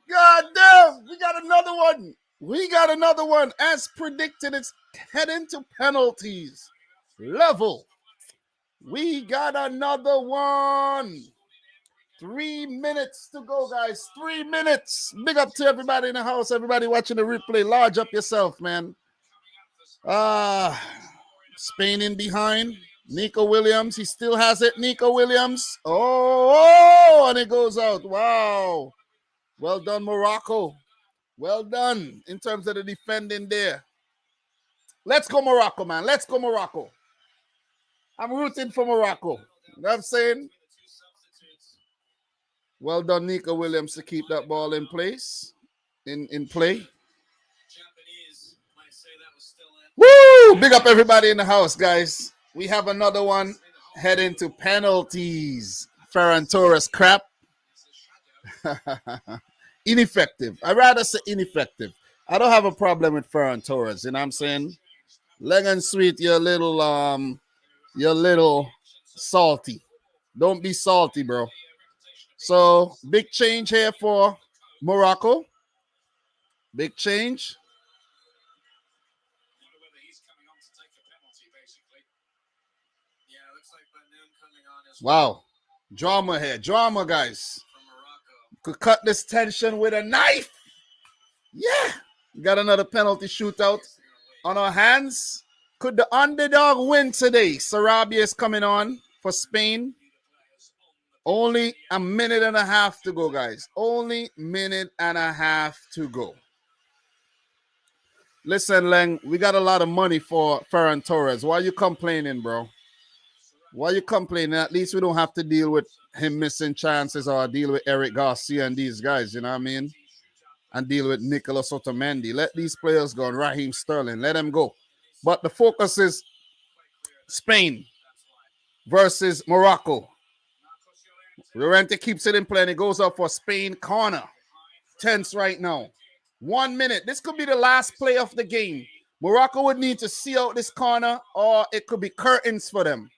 God damn, we got another one. We got another one. As predicted, it's heading to penalties. Level. We got another one. 3 minutes to go, guys. 3 minutes. Big up to everybody in the house, everybody watching the replay. Large up yourself, man. Spain in behind. Nico Williams. He still has it. Nico Williams. Oh, and it goes out. Wow. Well done, Morocco. Well done in terms of the defending there. Let's go, Morocco, man. Let's go, Morocco. I'm rooting for Morocco. You know what I'm saying? Well done, Nico Williams, to keep that ball in place, in play. Woo! Big up everybody in the house, guys. We have another one heading to penalties. Ferran Torres crap. Ineffective. I'd rather say ineffective. I don't have a problem with Ferran Torres. You know what I'm saying? Leg and sweet, you're a little salty. Don't be salty, bro. So, big change here for Morocco. Big change. Wow. Drama here. Drama, guys. Could cut this tension with a knife. Yeah. Got another penalty shootout on our hands. Could the underdog win today? Sarabia is coming on for Spain. Only a minute and a half to go, guys. Only minute and a half to go. Listen, Leng, we got a lot of money for Ferran Torres. Why are you complaining, bro? Why are you complaining? At least we don't have to deal with him missing chances or deal with Eric Garcia and these guys, you know what I mean? And deal with Nicolas Otamendi. Let these players go. And Raheem Sterling, let them go. But the focus is Spain versus Morocco. Llorente keeps it in play and it goes up for Spain corner. Tense right now. 1 minute. This could be the last play of the game. Morocco would need to see out this corner or it could be curtains for them.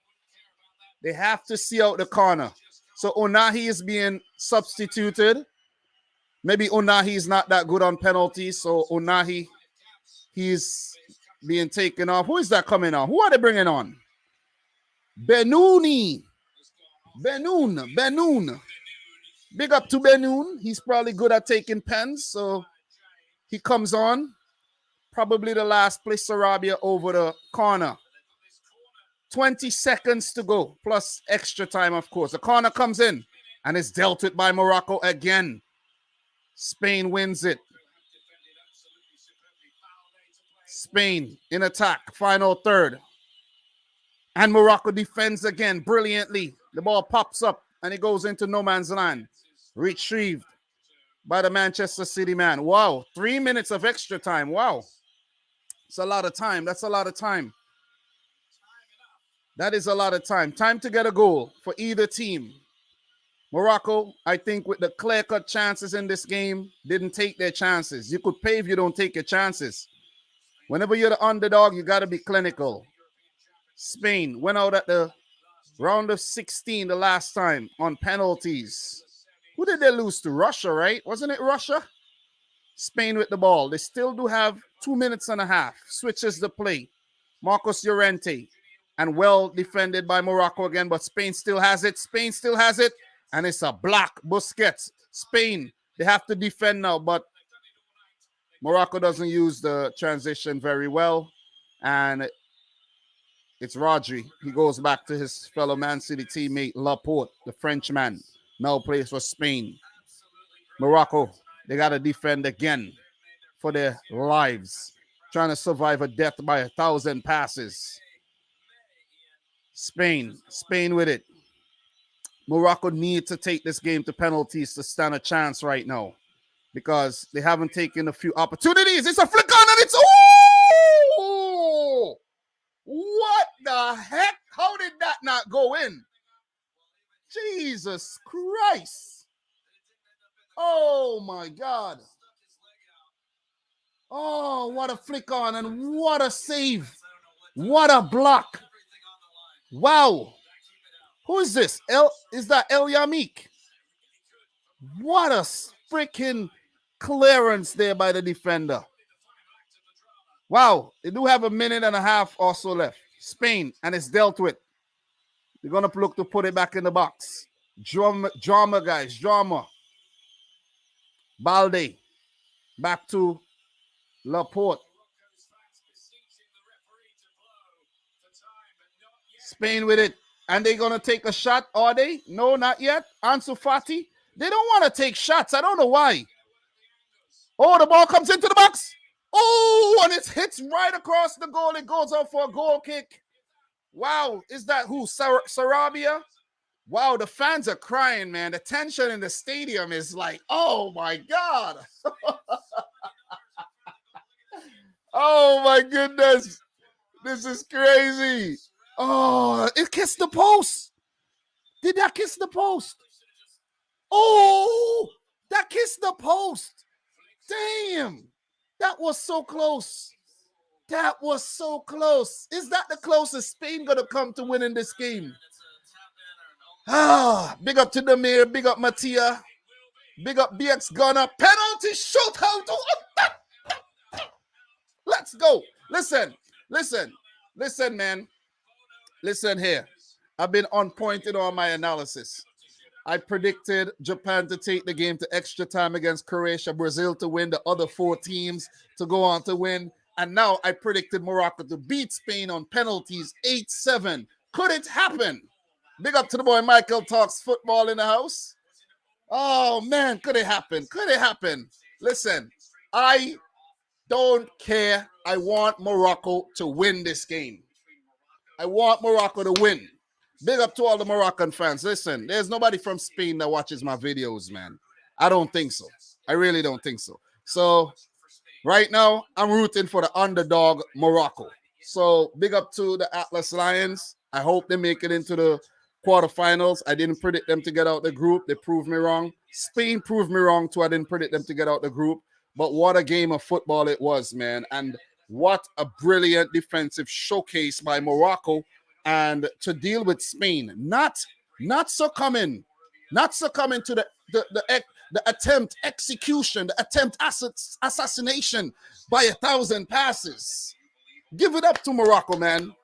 They have to see out the corner. So Onahi is being substituted. Maybe Onahi is not that good on penalties. So Onahi, he's being taken off. Who is that coming on? Who are they bringing on? Benoun. Big up to Benoun. He's probably good at taking pens. So he comes on. Probably the last play, Sarabia over the corner. 20 seconds to go, plus extra time, of course. The corner comes in, and it's dealt with by Morocco again. Spain wins it. Spain in attack, final third. And Morocco defends again brilliantly. The ball pops up, and it goes into no man's land. Retrieved by the Manchester City man. Wow, 3 minutes of extra time. Wow. It's a lot of time. That's a lot of time. That is a lot of time. Time to get a goal for either team. Morocco, I think with the clear-cut chances in this game, didn't take their chances. You could pay if you don't take your chances. Whenever you're the underdog, you got to be clinical. Spain went out at the round of 16 the last time on penalties. Who did they lose to? Russia, right? Wasn't it Russia? Spain with the ball. They still do have 2 minutes and a half. Switches the play. Marcos Llorente. And well defended by Morocco again, but Spain still has it. Spain still has it. And it's a block. Busquets. Spain, they have to defend now, but Morocco doesn't use the transition very well. And it's Rodri. He goes back to his fellow Man City teammate, Laporte, the Frenchman. Now plays for Spain. Morocco, they got to defend again for their lives. Trying to survive a death by 1,000 passes. Spain with it. Morocco need to take this game to penalties to stand a chance right now because they haven't taken a few opportunities. It's a flick on and it's oh! What the heck? How did that not go in? Jesus Christ. Oh my God. Oh, what a flick on and what a save. What a block. Wow. Who is this? Is that El Yamik? What a freaking clearance there by the defender. Wow, they do have a minute and a half or so left. Spain, and it's dealt with. They're going to look to put it back in the box. Drama, guys, drama. Balde, back to Laporte. Spain with it. And they're going to take a shot, are they? No, not yet. Ansu Fati. They don't want to take shots. I don't know why. Oh, the ball comes into the box. Oh, and it hits right across the goal. It goes out for a goal kick. Wow. Is that who? Sarabia? Wow, the fans are crying, man. The tension in the stadium is like, oh, my God. Oh, my goodness. This is crazy. Oh, it kissed the post. Did that kiss the post? Oh, that kissed the post. Damn. That was so close. That was so close. Is that the closest Spain going to come to winning this game? Ah, big up to Demir. Big up Mattia. Big up BX Gunner. Penalty shootout. Let's go. Listen, man. Listen here. I've been on point in all my analysis. I predicted Japan to take the game to extra time against Croatia, Brazil to win, the other 4 teams to go on to win. And now I predicted Morocco to beat Spain on penalties 8-7. Could it happen? Big up to the boy Michael Talks Football in the house. Oh, man, could it happen? Could it happen? Listen, I don't care. I want Morocco to win this game. I want Morocco to win. Big up to all the Moroccan fans. Listen, there's nobody from Spain that watches my videos, man. I don't think so. I really don't think so. So right now, I'm rooting for the underdog Morocco. So big up to the Atlas Lions. I hope they make it into the quarterfinals. I didn't predict them to get out the group. They proved me wrong. Spain proved me wrong too. I didn't predict them to get out the group. But what a game of football it was, man. And what a brilliant defensive showcase by Morocco. And to deal with Spain, not succumbing to the attempt execution, the attempt assassination by 1,000 passes. Give it up to Morocco, man.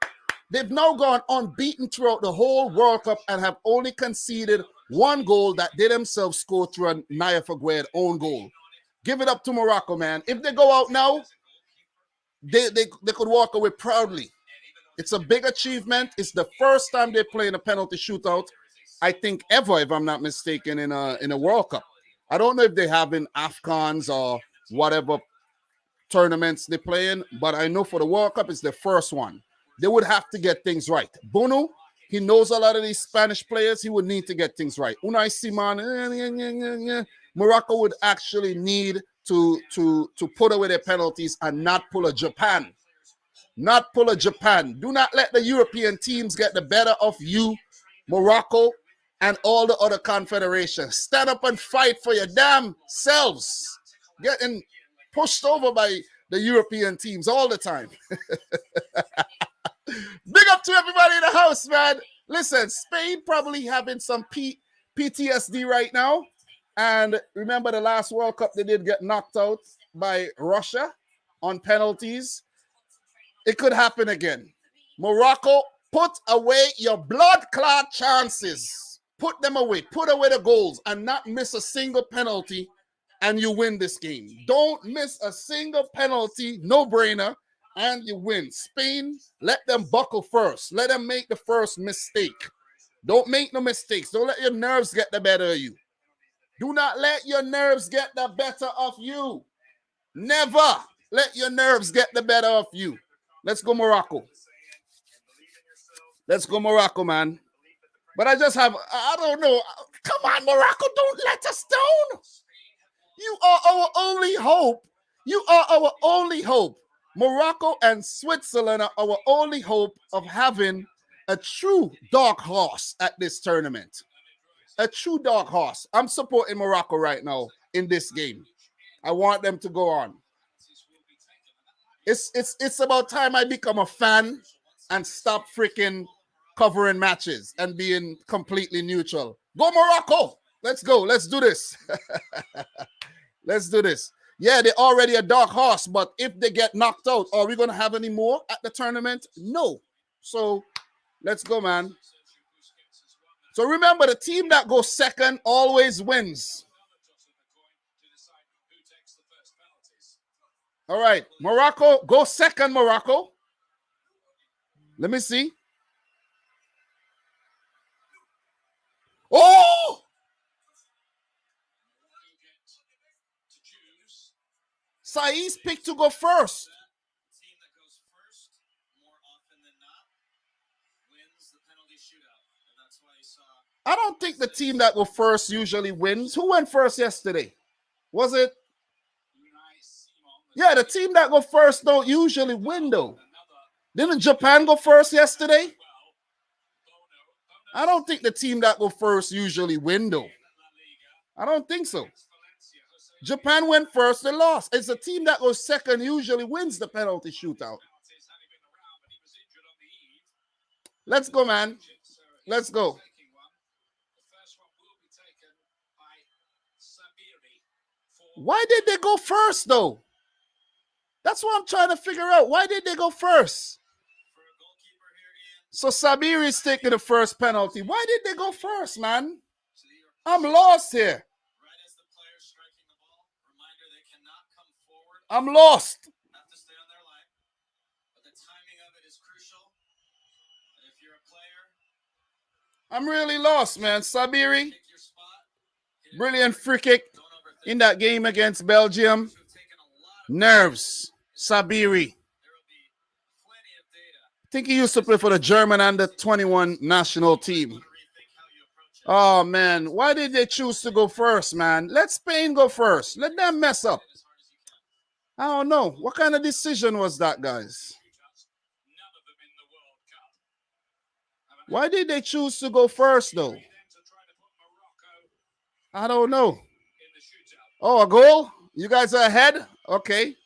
They've now gone unbeaten throughout the whole World Cup and have only conceded 1 goal that they themselves scored through a Naya Fagued own goal. Give it up to Morocco, man. If they go out now, they could walk away proudly. It's a big achievement. It's the first time they play in a penalty shootout, I think, ever, if I'm not mistaken, in a World Cup. I don't know if they have in AFCONs or whatever tournaments they play in, but I know for the World Cup, it's the first one. They would have to get things right. Bono, he knows a lot of these Spanish players. He would need to get things right. Unai Simon, Morocco would actually need to put away their penalties and not pull a Japan. Not pull a Japan. Do not let the European teams get the better of you, Morocco, and all the other confederations. Stand up and fight for your damn selves. Getting pushed over by the European teams all the time. Big up to everybody in the house, man. Listen, Spain probably having some PTSD right now. And remember the last World Cup, they did get knocked out by Russia on penalties. It could happen again. Morocco, put away your blood clot chances. Put them away. Put away the goals and not miss a single penalty, and you win this game. Don't miss a single penalty, no brainer, and you win. Spain, let them buckle first. Let them make the first mistake. Don't make no mistakes. Don't let your nerves get the better of you. Do not let your nerves get the better of you. Never let your nerves get the better of you. Let's go Morocco. Let's go Morocco, man. But I don't know. Come on, Morocco, don't let us down. You are our only hope. You are our only hope. Morocco and Switzerland are our only hope of having a true dark horse at this tournament. A true dark horse. I'm supporting Morocco right now in this game. I want them to go on. It's about time I become a fan and stop freaking covering matches and being completely neutral. Go Morocco. Let's go. Let's do this. Let's do this. Yeah, they're already a dark horse, but if they get knocked out, are we going to have any more at the tournament? No. So let's go, man. So remember, the team that goes second always wins. All right, Morocco, go second, Morocco. Let me see. Oh! Saeed's picked to go first. Team that goes first more often than not wins the penalty shootout. And that's why you saw. I don't think the team that go first usually wins. Who went first yesterday? Was it? Yeah, the team that go first don't usually win, though. Didn't Japan go first yesterday? I don't think the team that go first usually win, though. I don't think so. Japan went first, they lost. It's a team that goes second usually wins the penalty shootout. Let's go, man. Let's go. Why did they go first, though? That's what I'm trying to figure out. Why did they go first? So Sabiri is taking the first penalty. Why did they go first, man? I'm lost here. I'm lost. I'm really lost, man. Sabiri, brilliant free kick in that game against Belgium. Nerves. Sabiri. I think he used to play for the German under-21 national team. Oh, man. Why did they choose to go first, man? Let Spain go first. Let them mess up. I don't know. What kind of decision was that, guys? Why did they choose to go first, though? I don't know. Oh, a goal? You guys are ahead? Okay.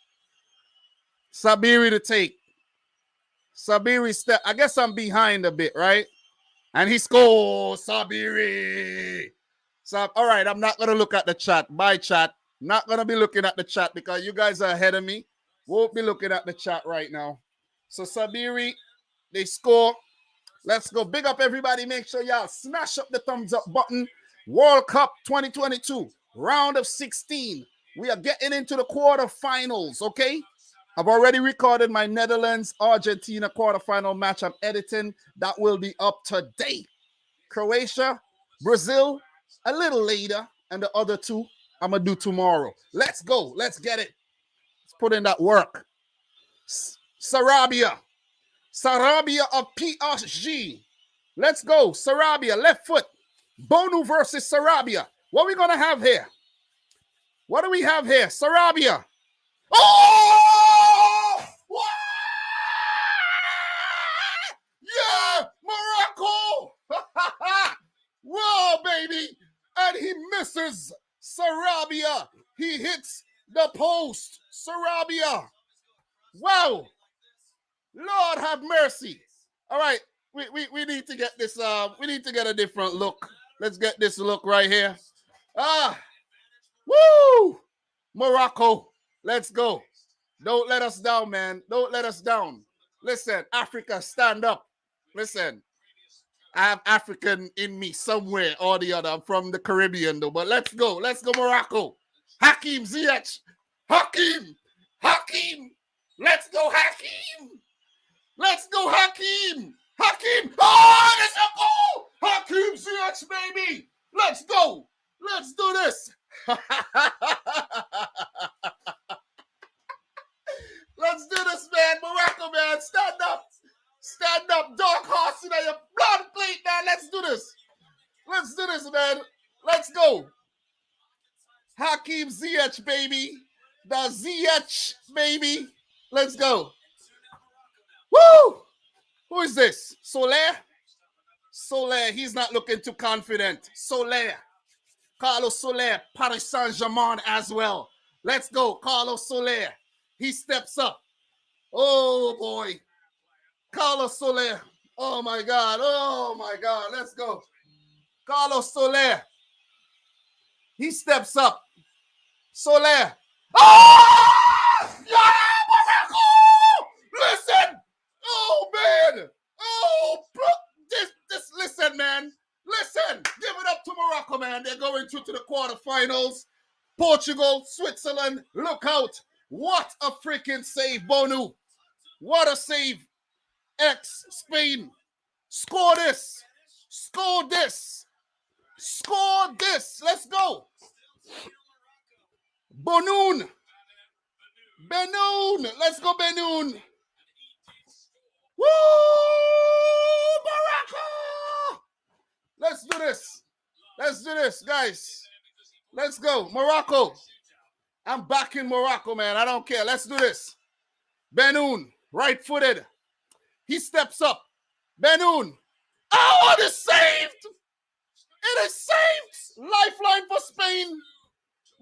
Sabiri to take. Sabiri step. I guess I'm behind a bit, right? And he scores. Sabiri. All right, I'm not going to look at the chat. Bye, chat. Not going to be looking at the chat because you guys are ahead of me. Won't be looking at the chat right now. So Sabiri, they score. Let's go. Big up everybody. Make sure y'all smash up the thumbs up button. World Cup 2022, round of 16. We are getting into the quarterfinals, okay? I've already recorded my Netherlands-Argentina quarterfinal match I'm editing. That will be up today. Croatia, Brazil, a little later. And the other two, I'm going to do tomorrow. Let's go. Let's get it. Let's put in that work. Sarabia. Sarabia of PSG. Let's go. Sarabia, left foot. Bonu versus Sarabia. What are we going to have here? What do we have here? Sarabia. Oh! What? Yeah! Morocco! Whoa, baby! And he misses Sarabia. He hits the post. Sarabia. Wow. Lord have mercy. All right. We need to get this. We need to get a different look. Let's get this look right here. Woo! Morocco. Let's go. Don't let us down, man. Don't let us down. Listen, Africa, stand up. Listen, I have African in me somewhere or the other. I'm from the Caribbean, though. But let's go. Let's go, Morocco. Hakim Ziyech. Hakim. Let's go, Hakim. Let's go, Hakim. Hakim. Oh, there's a goal. Hakim Ziyech, baby. Let's go. Let's do this. Let's do this, man. Morocco, man. Stand up. Stand up. Dark horse in your blood plate, man. Let's do this. Let's do this, man. Let's go. Hakim Ziyech, baby. The Ziyech, baby. Let's go. Woo! Who is this? Soler? Soler. He's not looking too confident. Soler. Carlos Soler. Paris Saint-Germain as well. Let's go. Carlos Soler. He steps up. Oh, boy. Carlos Soler. Oh my God. Oh my God. Let's go. Carlos Soler. He steps up. Soler. Oh! Yeah, Morocco! Listen! Oh man! Oh, listen, man. Listen, give it up to Morocco, man. They're going through to the quarterfinals. Portugal, Switzerland, look out. What a freaking save, Bonu. What a save. Spain. Score this. Score this. Score this. Let's go. Benoun. Benoun. Let's go, Benoun. Woo! Morocco! Let's do this. Let's do this, guys. Let's go. Morocco. I'm back in Morocco, man. I don't care. Let's do this. Benoun, right-footed. He steps up. Benoun. Oh, it is saved. It is saved. Lifeline for Spain.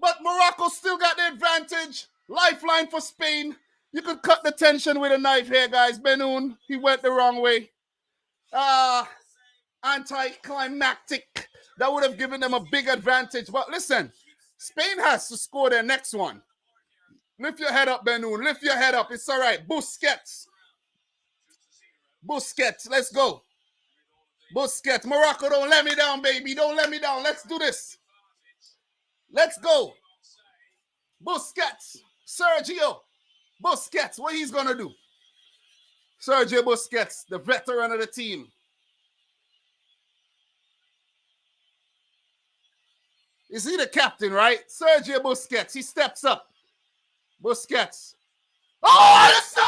But Morocco still got the advantage. Lifeline for Spain. You could cut the tension with a knife here, guys. Benoun, he went the wrong way. Anticlimactic. That would have given them a big advantage. But listen, Spain has to score their next one. Lift your head up, Benoun. Lift your head up. It's all right. Busquets. Busquets. Let's go. Busquets. Morocco, don't let me down, baby. Don't let me down. Let's do this. Let's go. Busquets. Sergio Busquets. What he's going to do? Sergio Busquets, the veteran of the team. Is he the captain, right? Sergio Busquets. He steps up. Busquets. Oh, the save!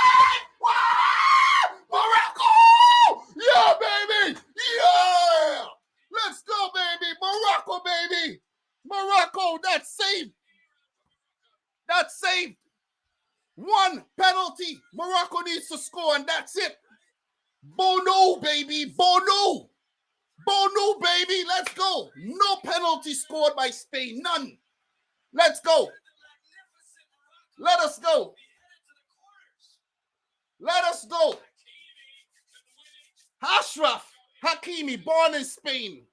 Wow! Morocco! Yeah, baby! Yeah! Let's go, baby! Morocco, baby! Morocco, that's saved. That's saved. One penalty. Morocco needs to score, and that's it. Bono, baby. Bono. Bono, baby. Let's go. No penalty scored by Spain. None. Let's go. Let us go. Let us go. Ashraf Hakimi, born in Spain.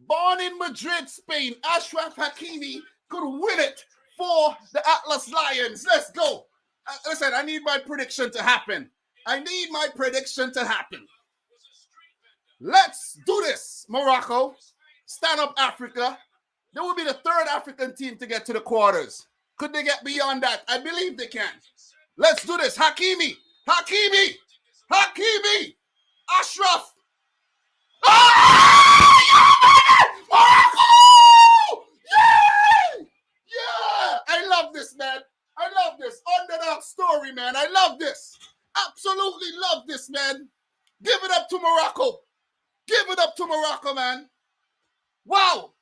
Born in Madrid, Spain. Ashraf Hakimi could win it for the Atlas Lions. Let's go. Listen, I need my prediction to happen. I need my prediction to happen. Let's do this, Morocco. Stand up, Africa. They will be the third African team to get to the quarters. Could they get beyond that? I believe they can. Let's do this. Hakimi. Hakimi. Hakimi. Ashraf. Oh, yeah, Morocco! Yeah! Yeah! I love this, man. I love this. Underdog story, man. I love this. Absolutely love this, man. Give it up to Morocco. Give it up to Morocco, man. Wow.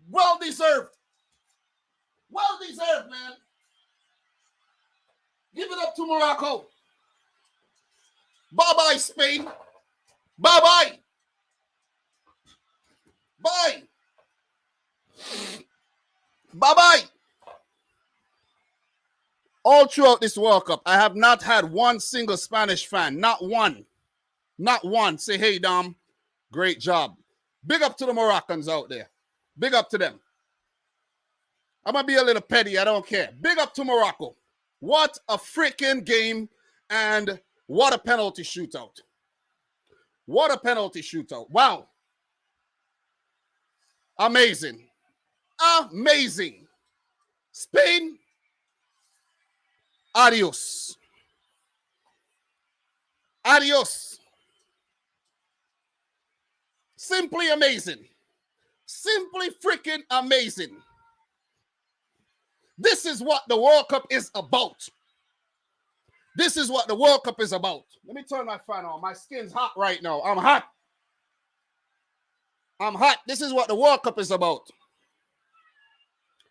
Well deserved. Well deserved, man. Give it up to Morocco. Bye-bye, Spain. Bye-bye. Bye. Bye-bye. All throughout this World Cup, I have not had one single Spanish fan. Not one. Not one. Say, hey, Dom, great job. Big up to the Moroccans out there. Big up to them. I'm going to be a little petty. I don't care. Big up to Morocco. What a freaking game, and what a penalty shootout. What a penalty shootout. Wow. Amazing. Amazing. Spain, adios. Adios. Simply amazing. Simply freaking amazing. This is what the World Cup is about. This is what the World Cup is about. Let me turn my fan on. My skin's hot right now. I'm hot. I'm hot. This is what the World Cup is about.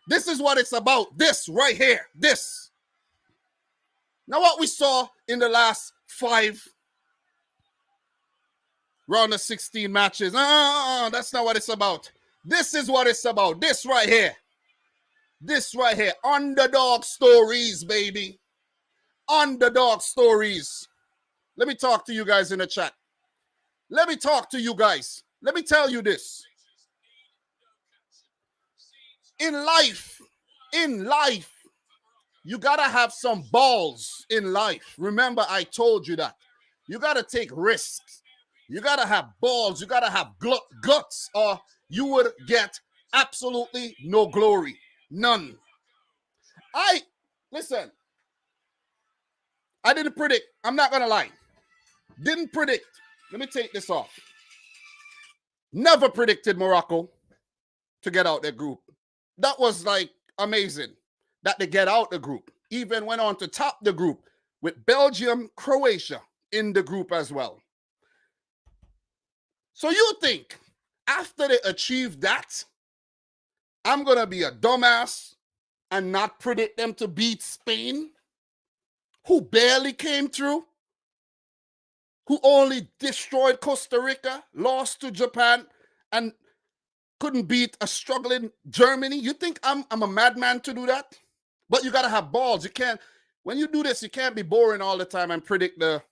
This is what it's about. This right here. This. Now what we saw in the last 5 round of 16 matches. That's not what it's about. This is what it's about. This right here. This right here. Underdog stories, baby. Underdog stories. Let me talk to you guys in the chat. Let me talk to you guys. Let me tell you this. In life, you got to have some balls in life. Remember, I told you that. You got to take risks. You got to have balls. You got to have guts, or you would get absolutely no glory. None. Listen, I didn't predict. I'm not going to lie. Didn't predict. Let me take this off. Never predicted Morocco to get out their group. That was like amazing that they get out the group. Even went on to top the group with Belgium, Croatia in the group as well. So you think after they achieve that, I'm going to be a dumbass and not predict them to beat Spain, who barely came through, who only destroyed Costa Rica, lost to Japan, and couldn't beat a struggling Germany? You think I'm a madman to do that? But you got to have balls. You can't, when you do this, you can't be boring all the time and predict the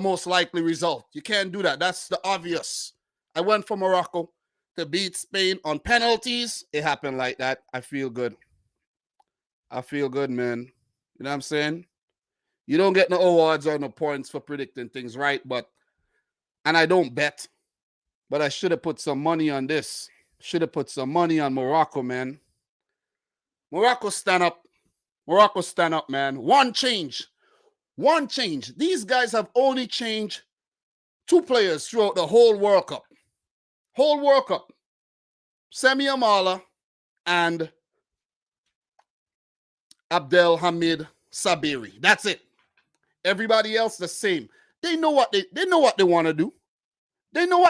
most likely result. You can't do that. That's the obvious. I went for Morocco to beat Spain on penalties. It happened like that. I feel good. I feel good, man. You know what I'm saying? You don't get no awards or no points for predicting things right, and I don't bet, but I should have put some money on this. Should have put some money on Morocco, man. Morocco stand up. Morocco stand up, man. One change. These guys have only changed 2 players throughout the whole World Cup. Semi Amala and Abdelhamid Sabiri. That's it. Everybody else the same. They know what they want to do. They know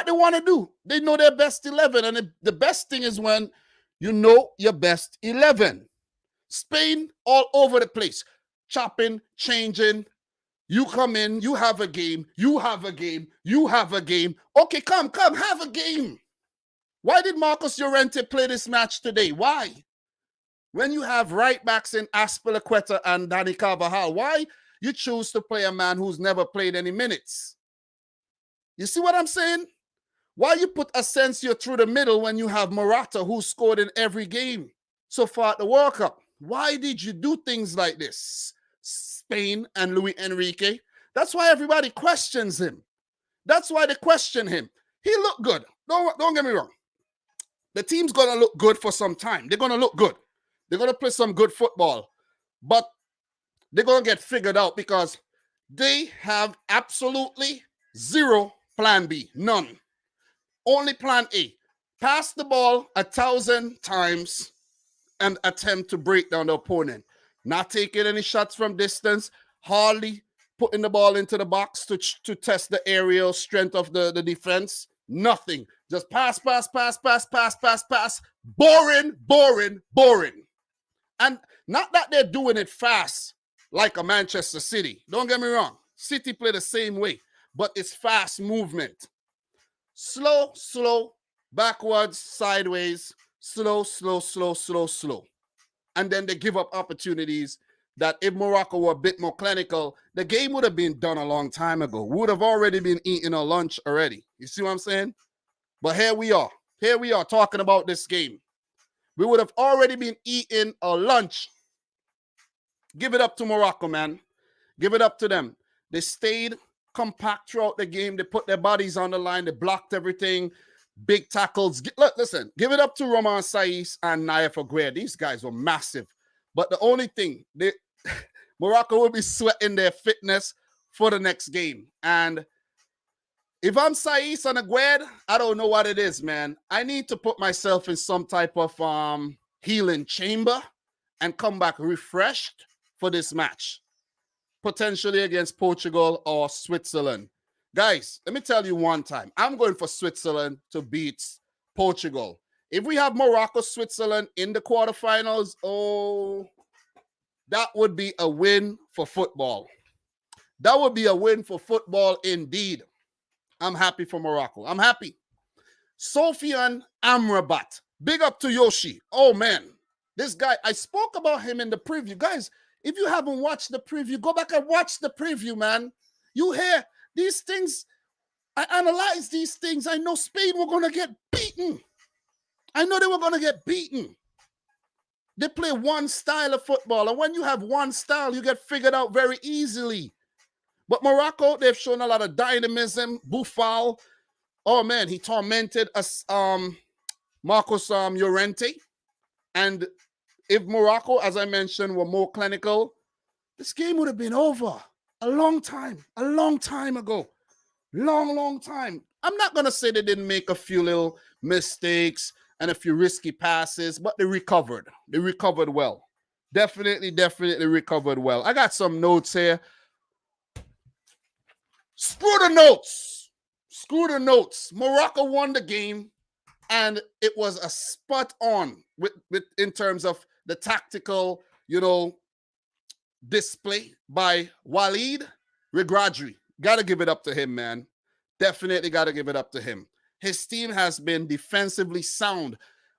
their best 11. And the best thing is when you know your best 11. Spain all over the place. Chopping, changing. You come in, you have a game. Okay, come, have a game. Why did Marcus Llorente play this match today? Why? When you have right backs in Aspilicueta and Dani Carvajal, why you choose to play a man who's never played any minutes? You see what I'm saying? Why you put Asensio through the middle when you have Morata, who scored in every game so far at the World Cup? Why did you do things like this? Spain and Luis Enrique. That's why everybody questions him. That's why they question him. He looked good. Don't get me wrong. The team's going to look good for some time. They're going to look good. They're going to play some good football. But they're going to get figured out because they have absolutely zero plan B. None. Only plan A. Pass the ball 1,000 times and attempt to break down the opponent. Not taking any shots from distance. Hardly putting the ball into the box to test the aerial strength of the defense. Nothing. Just pass. Boring. And not that they're doing it fast like a Manchester City. Don't get me wrong. City play the same way, but it's fast movement. Slow, backwards, sideways, slow. And then they give up opportunities that if Morocco were a bit more clinical, the game would have been done a long time ago. We would have already been eating our lunch already. You see what I'm saying? But here we are talking about this game. We would have already been eating our lunch. Give it up to Morocco, man. Give it up to them. They stayed compact throughout the game. They put their bodies on the line. They blocked everything. Big tackles. Listen, give it up to Romain Saiss and Naif Aguirre. These guys were massive. But the only thing, Morocco will be sweating their fitness for the next game. And if I'm Saiss and Aguirre, I don't know what it is, man. I need to put myself in some type of healing chamber and come back refreshed for this match, potentially against Portugal or Switzerland. Guys, let me tell you one time. I'm going for Switzerland to beat Portugal. If we have Morocco, Switzerland in the quarterfinals, that would be a win for football. That would be a win for football indeed. I'm happy for Morocco. I'm happy. Sofian Amrabat. Big up to Yoshi. Oh, man. This guy, I spoke about him in the preview. Guys, if you haven't watched the preview, go back and watch the preview, man. You hear these things. I analyzed these things. I know Spain were going to get beaten. I know they were going to get beaten. They play one style of football, and when you have one style, you get figured out very easily. But Morocco, they've shown a lot of dynamism. Boufal, oh man, he tormented us, Marcos Llorente. And if Morocco, as I mentioned, were more clinical, this game would have been over a long time ago. Long time. I'm not going to say they didn't make a few little mistakes and a few risky passes, but they recovered. They recovered well. Definitely recovered well. I got some notes here. Screw the notes. Morocco won the game, and it was a spot on with in terms of the tactical, display by Walid Regragui. Got to give it up to him, man. Definitely got to give it up to him. His team has been defensively sound,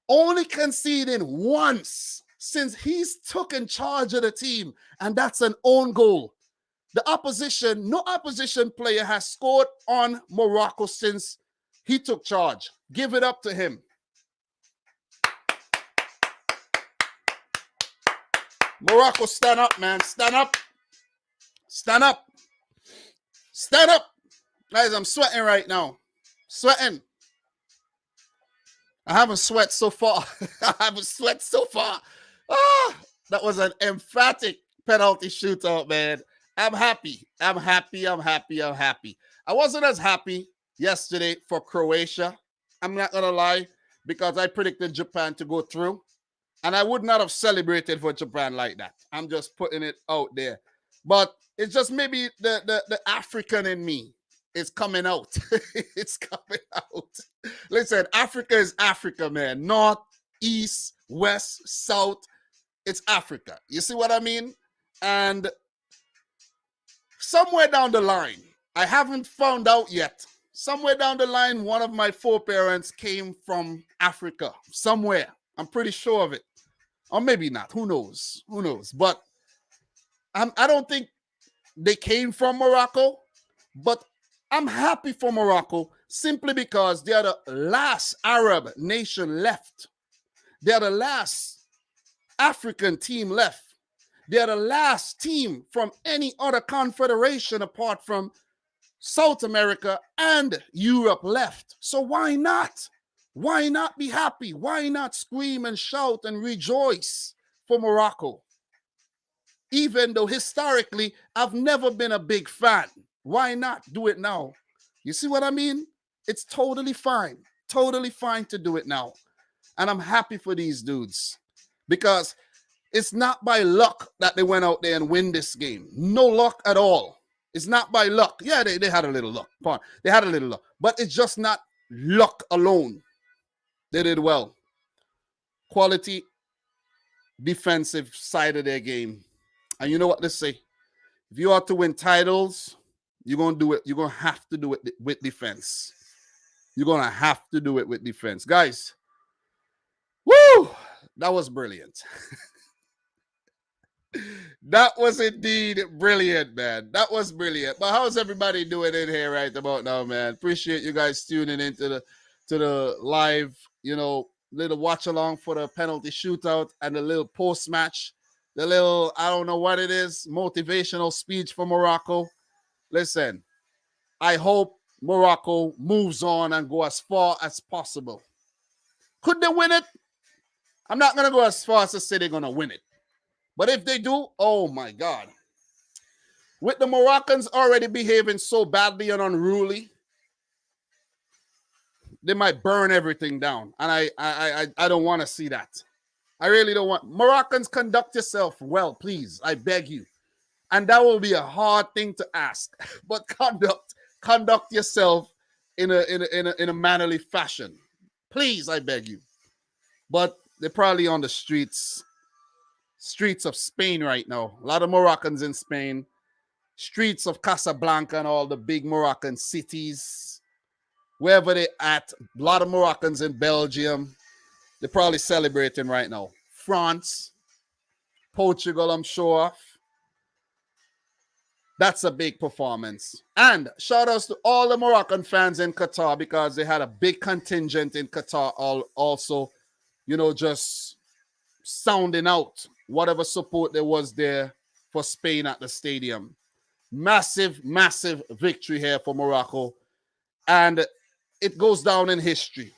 only conceding once since he's taken charge of the team, and that's an own goal. No opposition player has scored on Morocco since he took charge. Give it up to him. Morocco, stand up, man. Stand up. Guys, I'm sweating right now. Sweating. I haven't sweat so far. Ah, that was an emphatic penalty shootout, man. I'm happy. I wasn't as happy yesterday for Croatia. I'm not going to lie, because I predicted Japan to go through. And I would not have celebrated for Japan like that. I'm just putting it out there. But it's just maybe the African in me is coming out. It's coming out. Listen, Africa is Africa, man. North, east, west, south. It's Africa. You see what I mean? And somewhere down the line, I haven't found out yet. Somewhere down the line, one of my foreparents came from Africa. Somewhere. I'm pretty sure of it. Or maybe not. Who knows? But I don't think they came from Morocco. But I'm happy for Morocco simply because they are the last Arab nation left. They are the last African team left. They are the last team from any other confederation apart from South America and Europe left. So why not? Why not be happy? Why not scream and shout and rejoice for Morocco? Even though historically, I've never been a big fan. Why not do it now? You see what I mean? It's totally fine. Totally fine to do it now. And I'm happy for these dudes because it's not by luck that they went out there and win this game. No luck at all. It's not by luck. Yeah, they had a little luck. They had a little luck. But it's just not luck alone. They did well. Quality defensive side of their game. And you know what they say? If you are to win titles, you're going to do it. You're going to have to do it with defense. You're going to have to do it with defense. Guys, woo! That was brilliant. That was indeed brilliant, man. That was brilliant. But how's everybody doing in here right about now, man? Appreciate you guys tuning into the live, little watch along for the penalty shootout and the little post match, the little, I don't know what it is, motivational speech for Morocco. Listen, I hope Morocco moves on and go as far as possible. Could they win it? I'm not going to go as far as to say they're going to win it. But if they do, oh my God. With the Moroccans already behaving so badly and unruly, they might burn everything down. And I don't want to see that. I really don't want. Moroccans, conduct yourself well, please. I beg you. And that will be a hard thing to ask. But conduct yourself in a mannerly fashion. Please, I beg you. But they're probably on the streets of Spain right now. A lot of Moroccans in Spain. Streets of Casablanca and all the big Moroccan cities. Wherever they're at. A lot of Moroccans in Belgium. They're probably celebrating right now. France. Portugal, I'm sure. That's a big performance. And shout outs to all the Moroccan fans in Qatar because they had a big contingent in Qatar also, just sounding out whatever support there was there for Spain at the stadium. Massive, massive victory here for Morocco. And it goes down in history.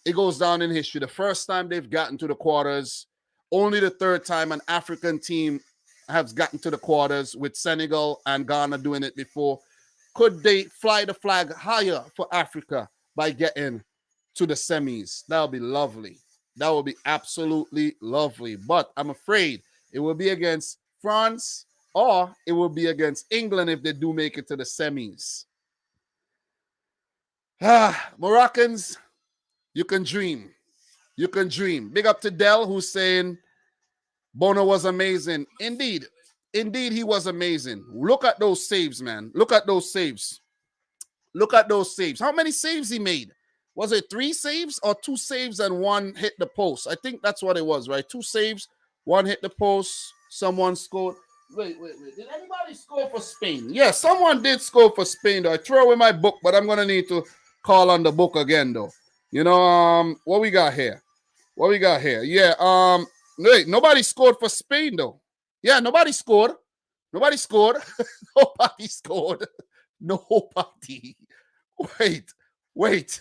It goes down in history. The first time they've gotten to the quarters, only the third time an African team has gotten to the quarters, with Senegal and Ghana doing it before. Could they fly the flag higher for Africa by getting to the semis? That would be lovely. That would be absolutely lovely. But I'm afraid it will be against France or it will be against England if they do make it to the semis. Moroccans, you can dream. You can dream. Big up to Dell, who's saying Bono was amazing. Indeed. Indeed, he was amazing. Look at those saves, man. Look at those saves. Look at those saves. How many saves he made? Was it 3 saves or 2 saves and 1 hit the post? I think that's what it was, right? 2 saves, 1 hit the post. Someone scored. Wait. Did anybody score for Spain? Yeah, someone did score for Spain, though. I throw away my book, but I'm going to need to call on the book again, though. What we got here? Yeah, wait, nobody scored for Spain, though. Yeah, nobody scored. Nobody scored. Nobody scored. Nobody. Wait.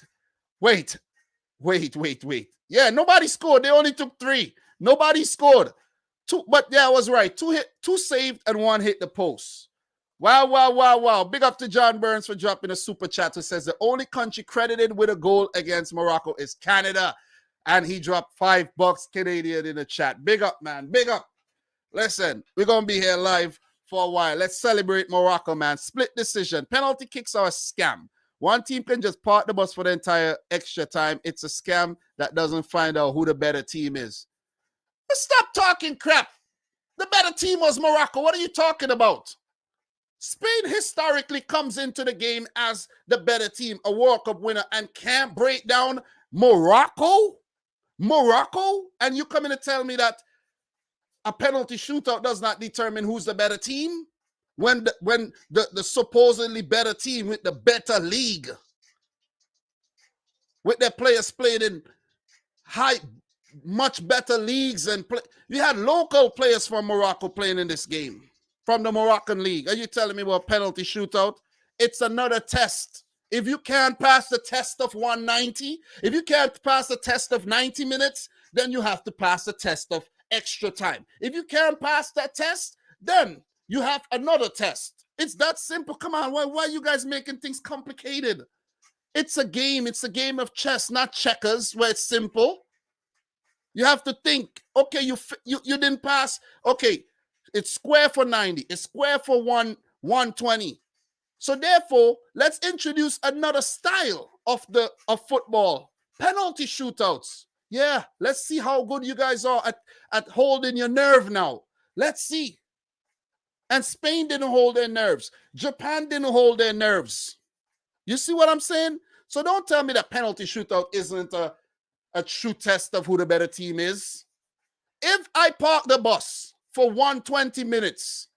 Yeah, nobody scored. They only took 3. Nobody scored. 2, but yeah, I was right. 2 saved and 1 hit the post. Wow. Big up to John Burns for dropping a super chat who says the only country credited with a goal against Morocco is Canada. And he dropped $5 Canadian in the chat. Big up, man. Big up. Listen, we're going to be here live for a while. Let's celebrate Morocco, man. Split decision. Penalty kicks are a scam. One team can just park the bus for the entire extra time. It's a scam that doesn't find out who the better team is. Stop talking crap. The better team was Morocco. What are you talking about? Spain historically comes into the game as the better team, a World Cup winner, and can't break down Morocco? And you come in to tell me that a penalty shootout does not determine who's the better team? When the supposedly better team with the better league, with their players playing in much better leagues and you had local players from Morocco playing in this game from the Moroccan league. Are you telling me about penalty shootout? It's another test. If you can't pass the test of 190, if you can't pass the test of 90 minutes, then you have to pass the test of extra time. If you can't pass that test, then you have another test. It's that simple. Come on, why are you guys making things complicated? It's a game. It's a game of chess, not checkers, where it's simple. You have to think, okay, you didn't pass. Okay, it's square for 90. It's square for 120. So therefore, let's introduce another style of football. Penalty shootouts. Yeah, let's see how good you guys are at holding your nerve now. Let's see. And Spain didn't hold their nerves. Japan didn't hold their nerves. You see what I'm saying? So don't tell me that penalty shootout isn't a true test of who the better team is. If I park the bus for 120 minutes,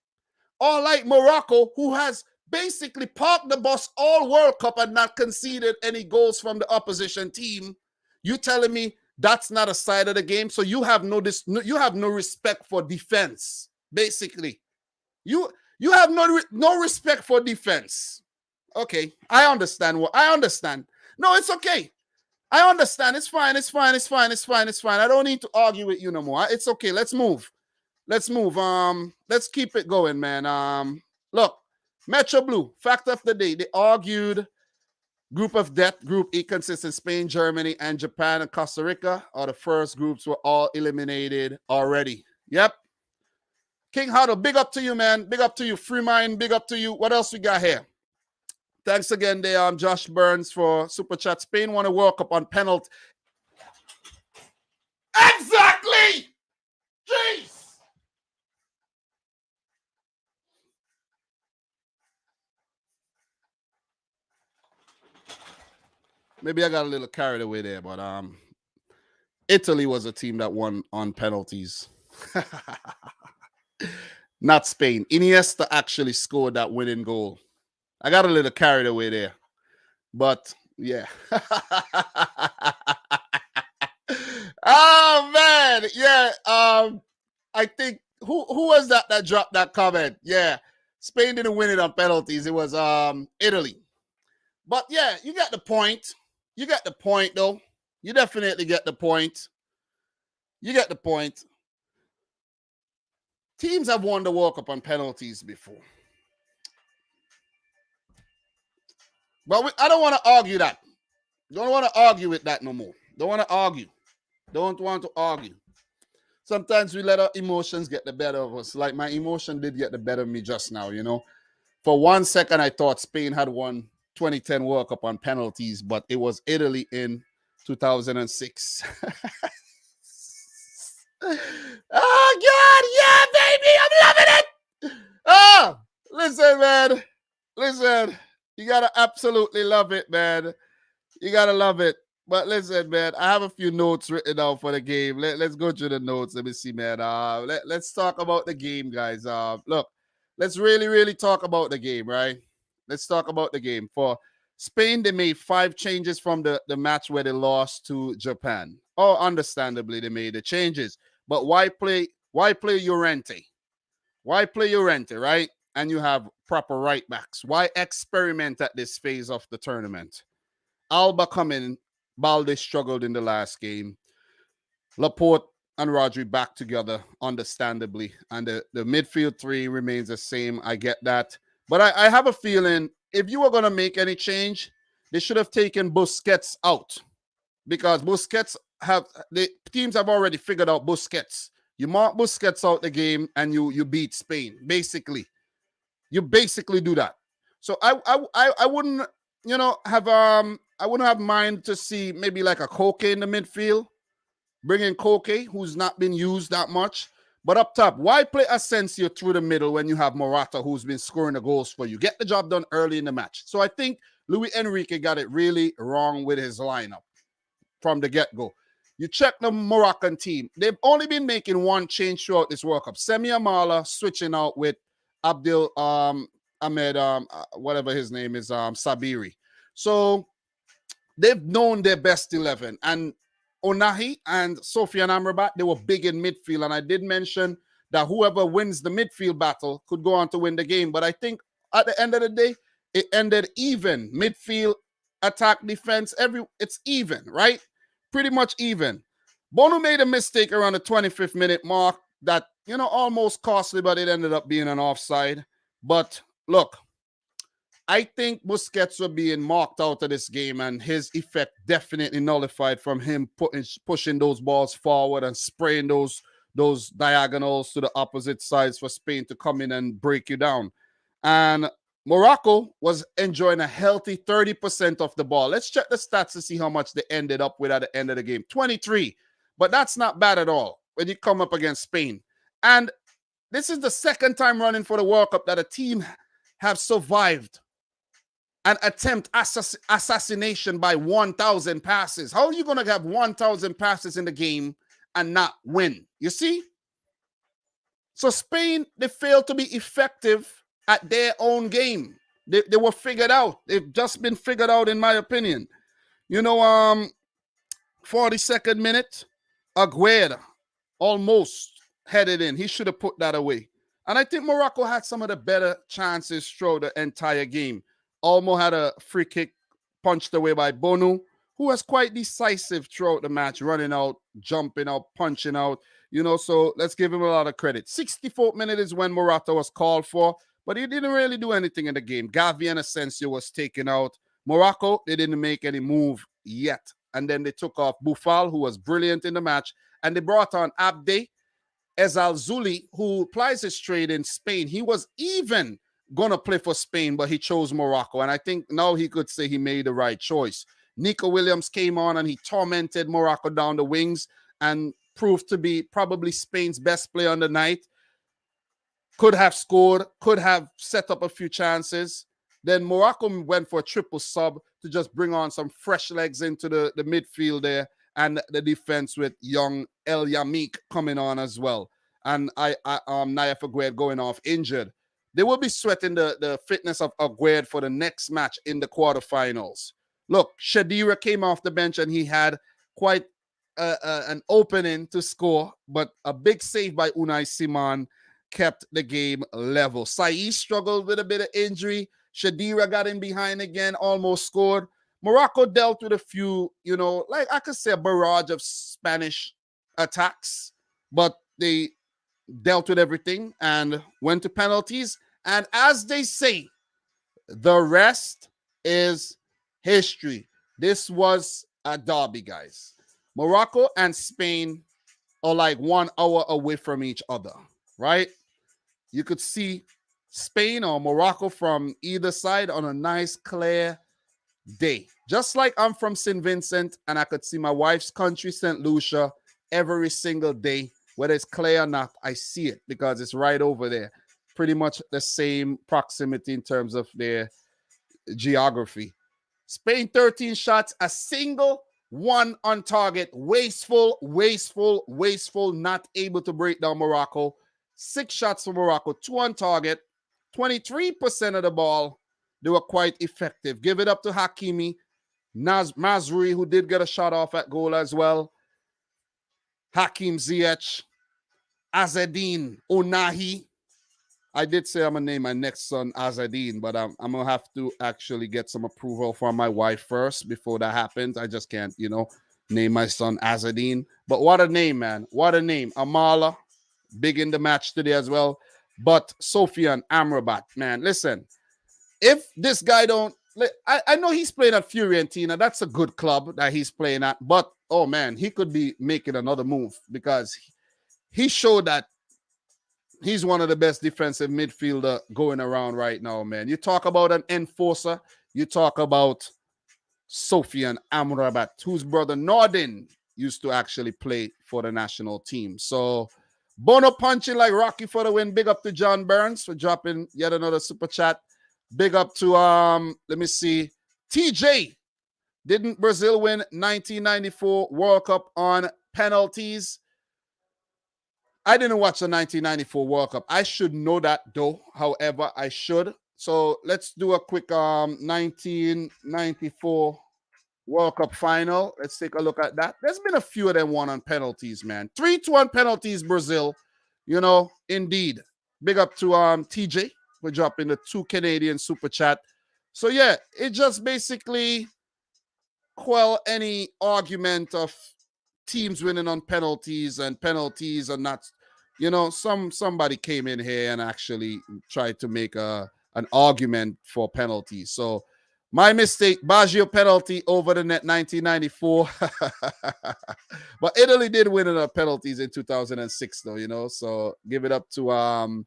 or like Morocco, who has basically parked the bus all World Cup and not conceded any goals from the opposition team, you telling me that's not a side of the game? So you have no respect for defense, basically. You have no respect for defense. Okay, I understand. No, it's okay. I understand. It's fine. I don't need to argue with you no more. It's okay. Let's move. Let's keep it going, man. Look, Metro Blue, fact of the day. They argued group of death. Group E consists of Spain, Germany, and Japan and Costa Rica. Or the first groups were all eliminated already. Yep. King Huddle, big up to you, man. Big up to you. Free Mind, big up to you. What else we got here? Thanks again, there, Josh Burns for Super Chat. Spain won a World Cup on penalty. Exactly! Jeez! Maybe I got a little carried away there, but Italy was a team that won on penalties. Not Spain. Iniesta actually scored that winning goal. I got a little carried away there. But yeah. Oh man. Yeah. I think who was that dropped that comment? Yeah. Spain didn't win it on penalties. It was Italy. But yeah, you get the point. You get the point though. You definitely get the point. You get the point. Teams have won the World Cup on penalties before. But I don't want to argue that. Don't want to argue with that no more. Don't want to argue. Don't want to argue. Sometimes we let our emotions get the better of us. Like my emotion did get the better of me just now, you know. For 1 second, I thought Spain had won 2010 World Cup on penalties, but it was Italy in 2006. Oh, God. Yeah, baby. I'm loving it. Oh, listen, man. Listen. You got to absolutely love it, man. You got to love it. But listen, man, I have a few notes written down for the game. Let's go through the notes. Let me see, man. Let's talk about the game, guys. Look, let's really talk about the game, right? Let's talk about the game. For Spain, they made 5 changes from the match where they lost to Japan. Oh, understandably, they made the changes. But why play Llorente? Why play Llorente, right? And you have proper right backs. Why experiment at this phase of the tournament? Alba coming. Balde struggled in the last game. Laporte and Rodri back together, understandably. And the midfield 3 remains the same. I get that. But I have a feeling if you were going to make any change, they should have taken Busquets out. Because the teams have already figured out Busquets. You mark Busquets out the game and you beat Spain, basically. You basically do that. So I wouldn't, have I wouldn't have mind to see maybe like a Koke in the midfield. Bring in Koke, who's not been used that much. But up top, why play Asensio through the middle when you have Morata, who's been scoring the goals for you? Get the job done early in the match. So I think Luis Enrique got it really wrong with his lineup from the get-go. You check the Moroccan team. They've only been making one change throughout this World Cup. Semi Amala switching out with Abdel Ahmed, whatever his name is, Sabiri. So they've known their best 11. And Onahi and Sofiane Amrabat, they were big in midfield. And I did mention that whoever wins the midfield battle could go on to win the game. But I think at the end of the day, it ended even. Midfield, attack, defense, it's even, right? Pretty much even. Bono made a mistake around the 25th minute mark that, almost costly, but it ended up being an offside. But look, I think Busquets will be marked out of this game, and his effect definitely nullified from him pushing those balls forward and spraying those diagonals to the opposite sides for Spain to come in and break you down. And Morocco was enjoying a healthy 30% of the ball. Let's check the stats to see how much they ended up with at the end of the game. 23. But that's not bad at all when you come up against Spain. And this is the second time running for the World Cup that a team have survived an attempt assassination by 1,000 passes. How are you going to have 1,000 passes in the game and not win? You see? So Spain, they failed to be effective at their own game. They were figured out. They've just been figured out, in my opinion. 42nd minute, Aguero almost headed in. He should have put that away. And I think Morocco had some of the better chances throughout the entire game. Almo had a free kick punched away by Bonu, who was quite decisive throughout the match, running out, jumping out, punching out. So let's give him a lot of credit. 64th minute is when Morata was called for, but he didn't really do anything in the game. Gavi and Asensio was taken out. Morocco, they didn't make any move yet. And then they took off Boufal, who was brilliant in the match, and they brought on Abde Ezalzouli, who plies his trade in Spain. He was even going to play for Spain, but he chose Morocco. And I think now he could say he made the right choice. Nico Williams came on and he tormented Morocco down the wings and proved to be probably Spain's best player on the night. Could have scored, could have set up a few chances. Then Morocco went for a triple sub to just bring on some fresh legs into the midfield there, and the defense with young El Yamik coming on as well. and Naya Aguerd going off injured, they will be sweating the fitness of Aguerd for the next match in the quarterfinals. Look, Shadira came off the bench and he had quite an opening to score, but a big save by Unai Simon kept the game level. Saeed struggled with a bit of injury. Shadira got in behind again, almost scored. Morocco dealt with a few, like I could say a barrage of Spanish attacks, but they dealt with everything and went to penalties. And as they say, the rest is history. This was a derby, guys. Morocco and Spain are like 1 hour away from each other, right? You could see Spain or Morocco from either side on a nice, clear day. Just like I'm from St. Vincent and I could see my wife's country, St. Lucia, every single day. Whether it's clear or not, I see it because it's right over there. Pretty much the same proximity in terms of their geography. Spain 13 shots, a single one on target. Wasteful, not able to break down Morocco. 6 shots for Morocco, 2 on target, 23% of the ball. They were quite effective. Give it up to Hakimi, Mazrui, who did get a shot off at goal as well. Hakim Ziyech, Azedine Onahi. I did say I'm going to name my next son Azedine, but I'm going to have to actually get some approval from my wife first before that happens. I just can't, name my son Azedine. But what a name, man. What a name. Amala, big in the match today as well. But Sofian Amrabat, man, listen. If this guy don't, I know he's playing at Fiorentina. That's a good club that he's playing at. But, oh, man, he could be making another move because he showed that he's one of the best defensive midfielder going around right now, man. You talk about an enforcer. You talk about Sofian Amrabat, whose brother Nordin used to actually play for the national team. So, Bono punching like Rocky for the win. Big up to John Burns for dropping yet another super chat. Big up to, let me see, TJ. Didn't Brazil win 1994 World Cup on penalties? I didn't watch the 1994 World Cup. I should know that, though. However, I should. So let's do a quick 1994 World Cup final. Let's take a look at that. There's been a few of them won on penalties, man. 3-2 on penalties, Brazil. Indeed. Big up to TJ for dropping the 2 Canadian super chat. So, yeah, it just basically quell any argument of teams winning on penalties and penalties are not, somebody came in here and actually tried to make an argument for penalties. So my mistake, Baggio penalty over the net 1994. But Italy did win on penalties in 2006 though, so give it up to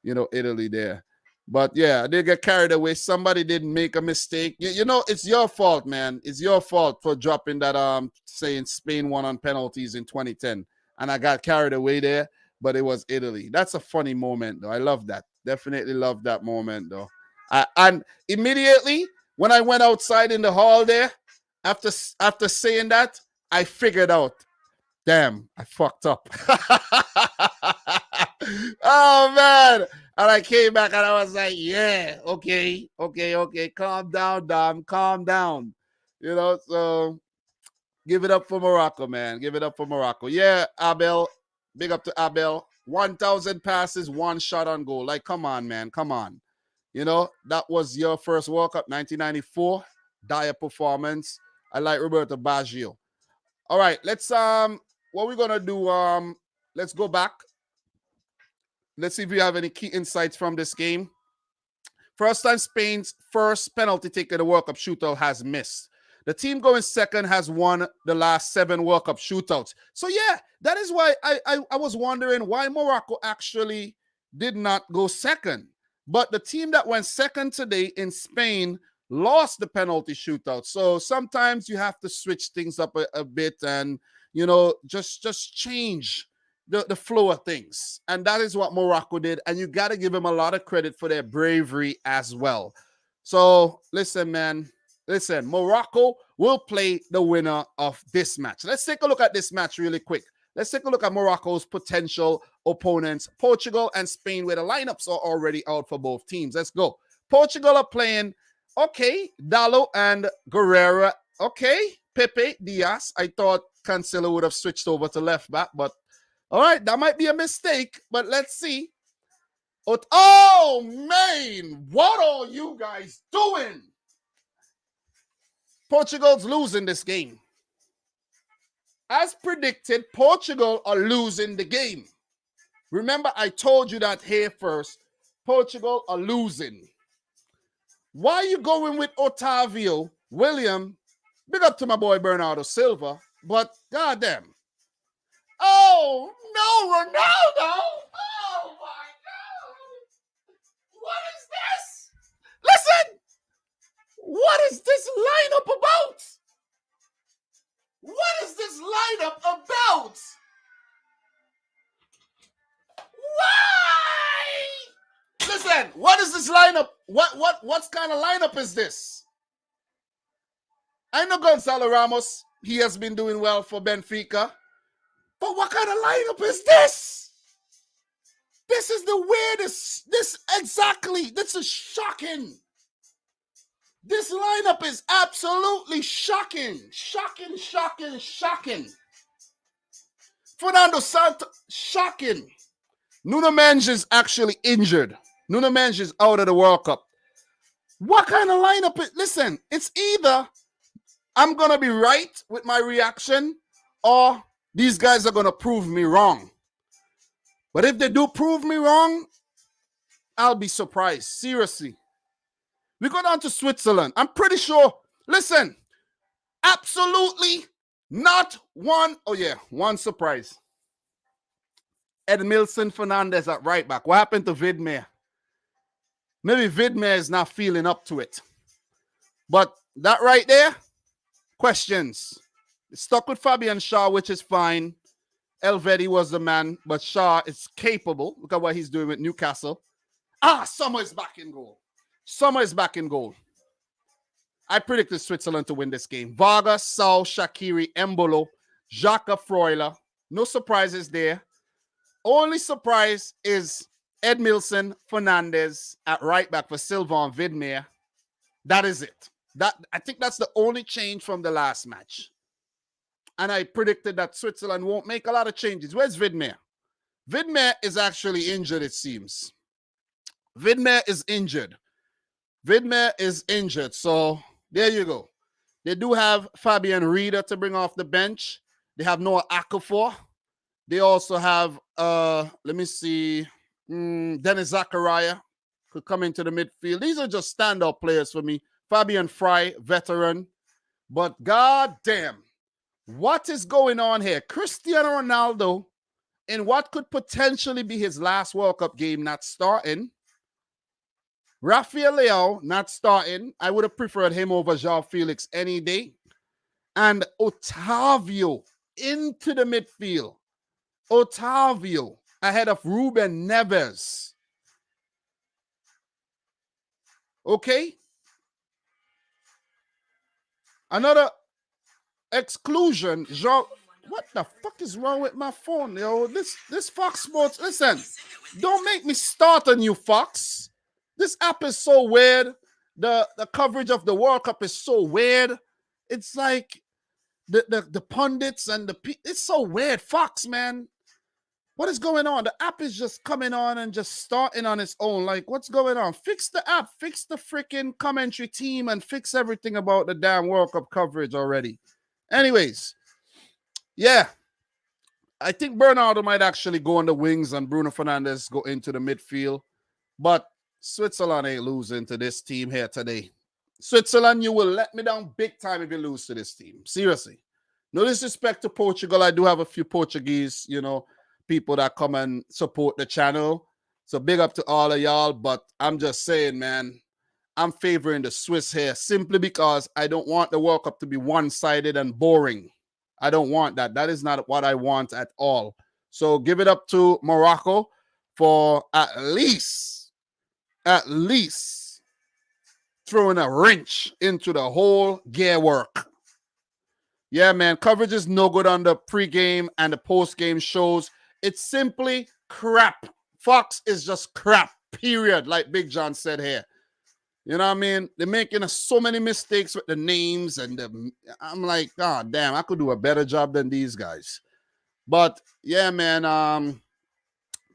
Italy there. But yeah, they get carried away. Somebody didn't make a mistake. It's your fault, man. It's your fault for dropping that saying Spain won on penalties in 2010. And I got carried away there, but it was Italy. That's a funny moment, though. I love that. Definitely love that moment, though. And immediately when I went outside in the hall there, after saying that, I figured out, damn, I fucked up. Oh, man. And I came back and I was like, yeah, okay. Calm down, Dom. Calm down. So give it up for Morocco, man. Give it up for Morocco. Yeah, Abel. Big up to Abel. 1,000 passes, 1 shot on goal. Like, come on, man. Come on. That was your first World Cup, 1994. Dire performance. I like Roberto Baggio. All right, let's, what we're going to do, let's go back. Let's see if you have any key insights from this game. First time Spain's first penalty taken in the World Cup shootout has missed. The team going second has won the last 7 World Cup shootouts. So, yeah, that is why I was wondering why Morocco actually did not go second. But the team that went second today in Spain lost the penalty shootout. So sometimes you have to switch things up a bit and, just change the flow of things. And that is what Morocco did. And you got to give them a lot of credit for their bravery as well. So listen, man. Listen, Morocco will play the winner of this match. Let's take a look at this match really quick. Let's take a look at Morocco's potential opponents, Portugal and Spain, where the lineups are already out for both teams. Let's go. Portugal are playing, okay, Dallo and Guerrero. Okay, Pepe, Diaz. I thought Cancelo would have switched over to left back, but all right, that might be a mistake, but let's see. Oh, man, what are you guys doing? Portugal's losing this game. As predicted, Portugal are losing the game. Remember, I told you that here first. Portugal are losing. Why are you going with Otavio, William? Big up to my boy Bernardo Silva, but goddamn. Oh, no, Ronaldo. Oh, my God. What is this? Listen. What is this lineup about? What is this lineup about? Why? Listen, what is this lineup? What kind of lineup is this? I know Gonzalo Ramos, he has been doing well for Benfica. But what kind of lineup is this? This is the weirdest. This is shocking. This lineup is absolutely shocking. Shocking. Fernando Santos, shocking. Nuno Mendes is actually injured. Nuno Mendes is out of the World Cup. What kind of lineup? Listen, it's either I'm going to be right with my reaction or these guys are going to prove me wrong. But if they do prove me wrong, I'll be surprised. Seriously. We go down to Switzerland. I'm pretty sure. Listen, absolutely not one. Oh, yeah, one surprise. Edmilson Fernandez at right back. What happened to Vidmare? Maybe Vidmare is not feeling up to it. But that right there, questions. Stuck with Fabian Shaw, which is fine. Elvedi was the man, but Shaw is capable. Look at what he's doing with Newcastle. Sommer is back in goal. I predicted Switzerland to win this game. Vargas, Saul, Shaqiri, Embolo, Xhaka, Freuler. No surprises there. Only surprise is Edmilson Fernandez at right back for Silva and Vidmare. That is it. I think that's the only change from the last match. And I predicted that Switzerland won't make a lot of changes. Where's Vidmare? Vidmare is actually injured, it seems. Vidmare is injured. So there you go. They do have Fabian Rieder to bring off the bench. They have Noah Okafor. They also have, Dennis Zakaria could come into the midfield. These are just standout players for me. Fabian Frey, veteran. But goddamn, what is going on here? Cristiano Ronaldo, in what could potentially be his last World Cup game, not starting. Rafael Leao not starting. I would have preferred him over João Felix any day. And Otavio into the midfield. Otavio ahead of Ruben Neves. Okay. Another exclusion. What the fuck is wrong with my phone? Yo, this Fox Sports. Listen, don't make me start a new Fox. This app is so weird. The coverage of the World Cup is so weird. It's like the pundits and it's so weird. Fox, man. What is going on? The app is just coming on and just starting on its own. Like, what's going on? Fix the app, fix the freaking commentary team, and fix everything about the damn World Cup coverage already. Anyways, yeah. I think Bernardo might actually go on the wings and Bruno Fernandes go into the midfield. But Switzerland ain't losing to this team here today. Switzerland, you will let me down big time if you lose to this team. Seriously. No disrespect to Portugal. I do have a few Portuguese, people that come and support the channel. So big up to all of y'all. But I'm just saying, man, I'm favoring the Swiss here simply because I don't want the World Cup to be one-sided and boring. I don't want that. That is not what I want at all. So give it up to Morocco for at least throwing a wrench into the whole gear work. Yeah, man. Coverage is no good on the pregame and the postgame shows. It's simply crap. Fox is just crap, period, like Big John said here. You know what I mean? They're making so many mistakes with the names, and I'm like, God damn, I could do a better job than these guys. But yeah, man.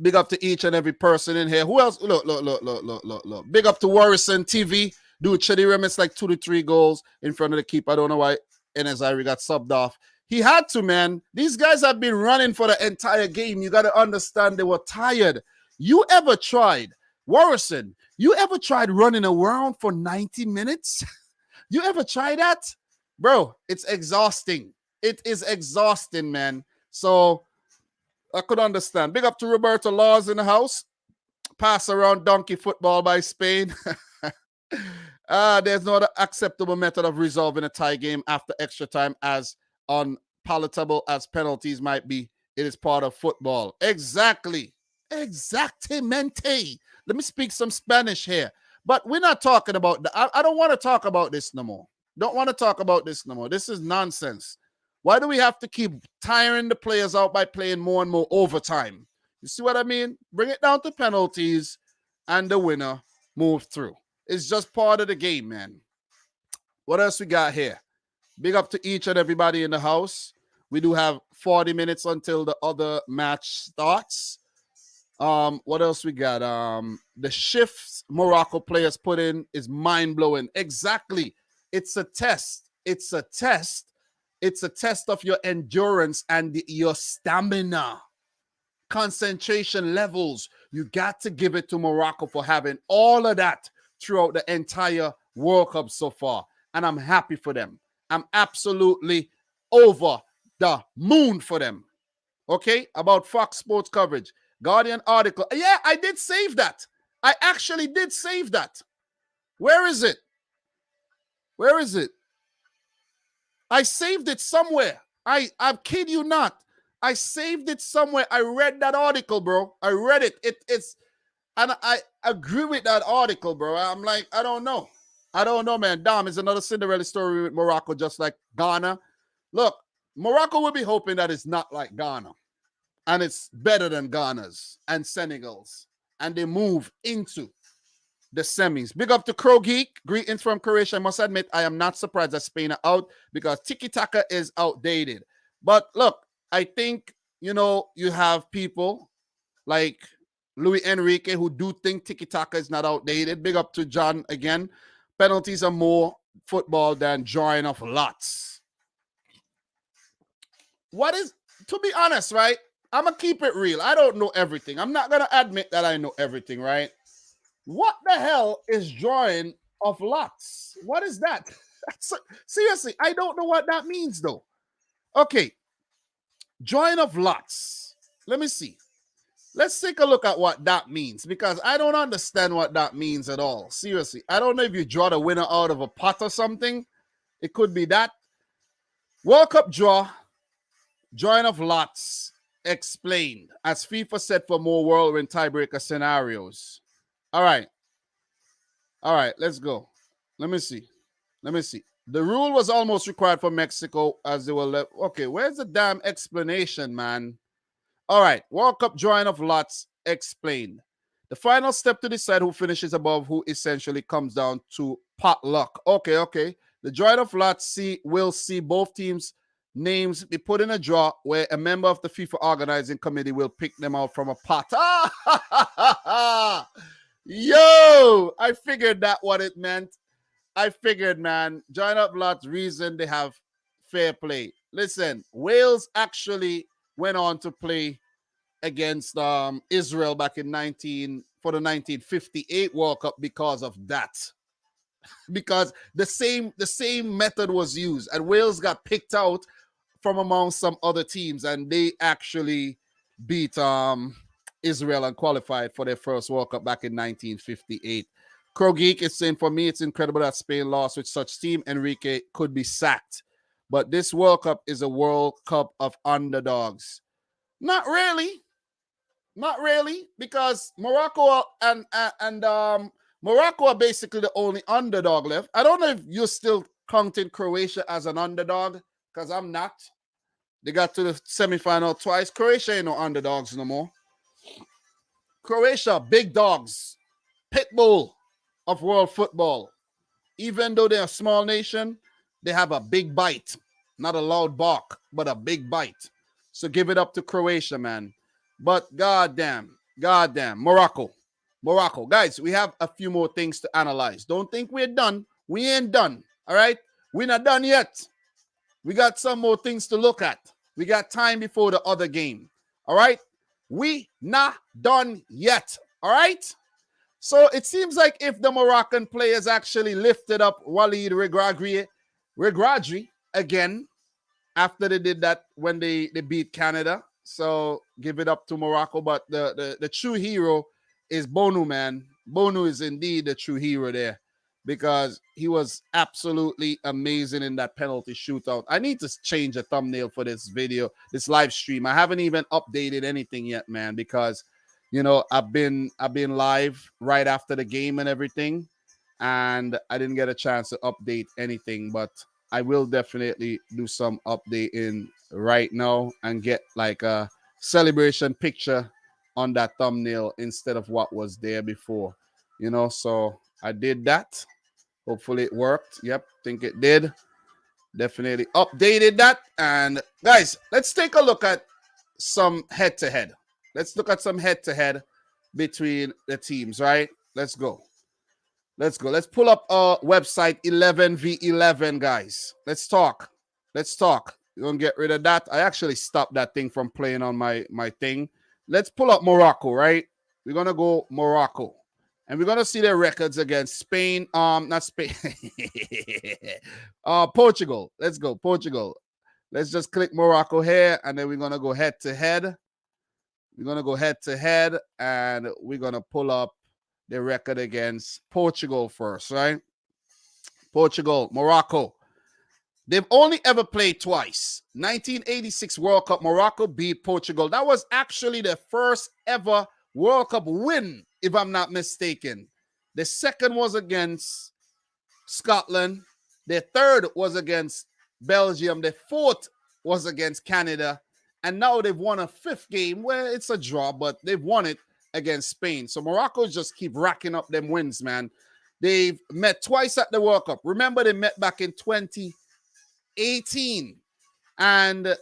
Big up to each and every person in here. Who else? Look. Big up to Warrison TV. Dude, Chedi Remits like 2 to 3 goals in front of the keeper. I don't know why Enezari got subbed off. He had to, man. These guys have been running for the entire game. You got to understand they were tired. You ever tried, Warrison, you ever tried running around for 90 minutes? You ever try that? Bro, it's exhausting. It is exhausting, man. So I could understand. Big up to Roberto Laws in the house. Pass around donkey football by Spain. There's no other acceptable method of resolving a tie game after extra time, as unpalatable as penalties might be. It is part of football. Exactly. Exactamente. Let me speak some Spanish here. But we're not talking about that. I don't want to talk about this no more. Don't want to talk about this no more. This is nonsense. Why do we have to keep tiring the players out by playing more and more overtime? You see what I mean? Bring it down to penalties and the winner move through. It's just part of the game, man. What else we got here? Big up to each and everybody in the house. We do have 40 minutes until the other match starts. What else we got? The shifts Morocco players put in is mind-blowing. Exactly. It's a test. It's a test. It's a test of your endurance and your stamina, concentration levels. You got to give it to Morocco for having all of that throughout the entire World Cup so far. And I'm happy for them. I'm absolutely over the moon for them. Okay? About Fox Sports coverage. Guardian article. Yeah, I did save that. I actually did save that. Where is it? Where is it? I saved it somewhere. I kid you not. I saved it somewhere. I read that article, bro. I read it. It's and I agree with that article, bro. I'm like, I don't know. I don't know, man. Dom is another Cinderella story with Morocco, just like Ghana. Look, Morocco will be hoping that it's not like Ghana. And it's better than Ghana's and Senegal's. And they move into the semis. Big up to Crow Geek. Greetings from Croatia. I must admit, I am not surprised that Spain are out because tiki-taka is outdated. But look, I think, you have people like Luis Enrique who do think tiki-taka is not outdated. Big up to John again. Penalties are more football than drawing of lots. To be honest, right? I'm going to keep it real. I don't know everything. I'm not going to admit that I know everything, right? What the hell is drawing of lots? What is that? Seriously, I don't know what that means, though. Okay. Drawing of lots. Let me see. Let's take a look at what that means, because I don't understand what that means at all. Seriously. I don't know if you draw the winner out of a pot or something. It could be that. World Cup draw. Drawing of lots explained, as FIFA said, for more whirlwind tiebreaker scenarios. All right, let's go. Let me see. The rule was almost required for Mexico as they were left. Okay, where's the damn explanation, man? All right, World Cup drawing of lots explained. The final step to decide who finishes above who essentially comes down to potluck. Okay. The drawing of lots will see both teams' names be put in a draw where a member of the FIFA organizing committee will pick them out from a pot. Yo, I figured that what it meant. I figured, man, join up lots reason they have fair play. Listen, Wales actually went on to play against Israel back in for the 1958 World Cup because of that. Because the same method was used, and Wales got picked out from among some other teams, and they actually beat Israel and qualified for their first World Cup back in 1958. Crow Geek is saying, for me, it's incredible that Spain lost with such team. Enrique could be sacked. But this World Cup is a World Cup of underdogs. Not really, because Morocco and Morocco are basically the only underdog left. I don't know if you're still counting Croatia as an underdog. because I'm not. They got to the semifinal twice. Croatia ain't no underdogs no more. Croatia, big dogs, pit bull of world football. Even though they're a small nation, they have a big bite. Not a loud bark, but a big bite. So give it up to Croatia, man. But goddamn, Morocco. Guys, we have a few more things to analyze. Don't think we're done. We ain't done. All right? We're not done yet. We got some more things to look at. We got time before the other game. All right? We not done yet. All right? So it seems like if the Moroccan players actually lifted up Walid Regragui again after they did that when they beat Canada. So give it up to Morocco. But the true hero is Bonu, man. Bonu is indeed the true hero there because he was absolutely amazing in that penalty shootout. I need to change the thumbnail for this video, this live stream. I haven't even updated anything yet, man, because I've been live right after the game and everything, and I didn't get a chance to update anything, but I will definitely do some updating right now and get like a celebration picture on that thumbnail instead of what was there before, so I did that. Hopefully it worked. Yep, think it did. Definitely updated that. And guys, let's take a look at some head-to-head. Let's look at some head-to-head between the teams, right? Let's go. Let's pull up our website 11v11, guys. Let's talk. You're going to get rid of that. I actually stopped that thing from playing on my thing. Let's pull up Morocco, right? We're going to go Morocco. And we're going to see their records against Spain. Not Spain. Portugal. Let's go, Portugal. Let's just click Morocco here, and then we're going to go head-to-head. We're going to go head-to-head, and we're going to pull up the record against Portugal first, right? Portugal, Morocco. They've only ever played twice. 1986 World Cup, Morocco beat Portugal. That was actually the first ever World Cup win, if I'm not mistaken. The second was against Scotland. The third was against Belgium. The fourth was against Canada. And now they've won a fifth game where it's a draw, but they've won it against Spain. So Morocco just keep racking up them wins, man. They've met twice at the World Cup. Remember, they met back in 2018. And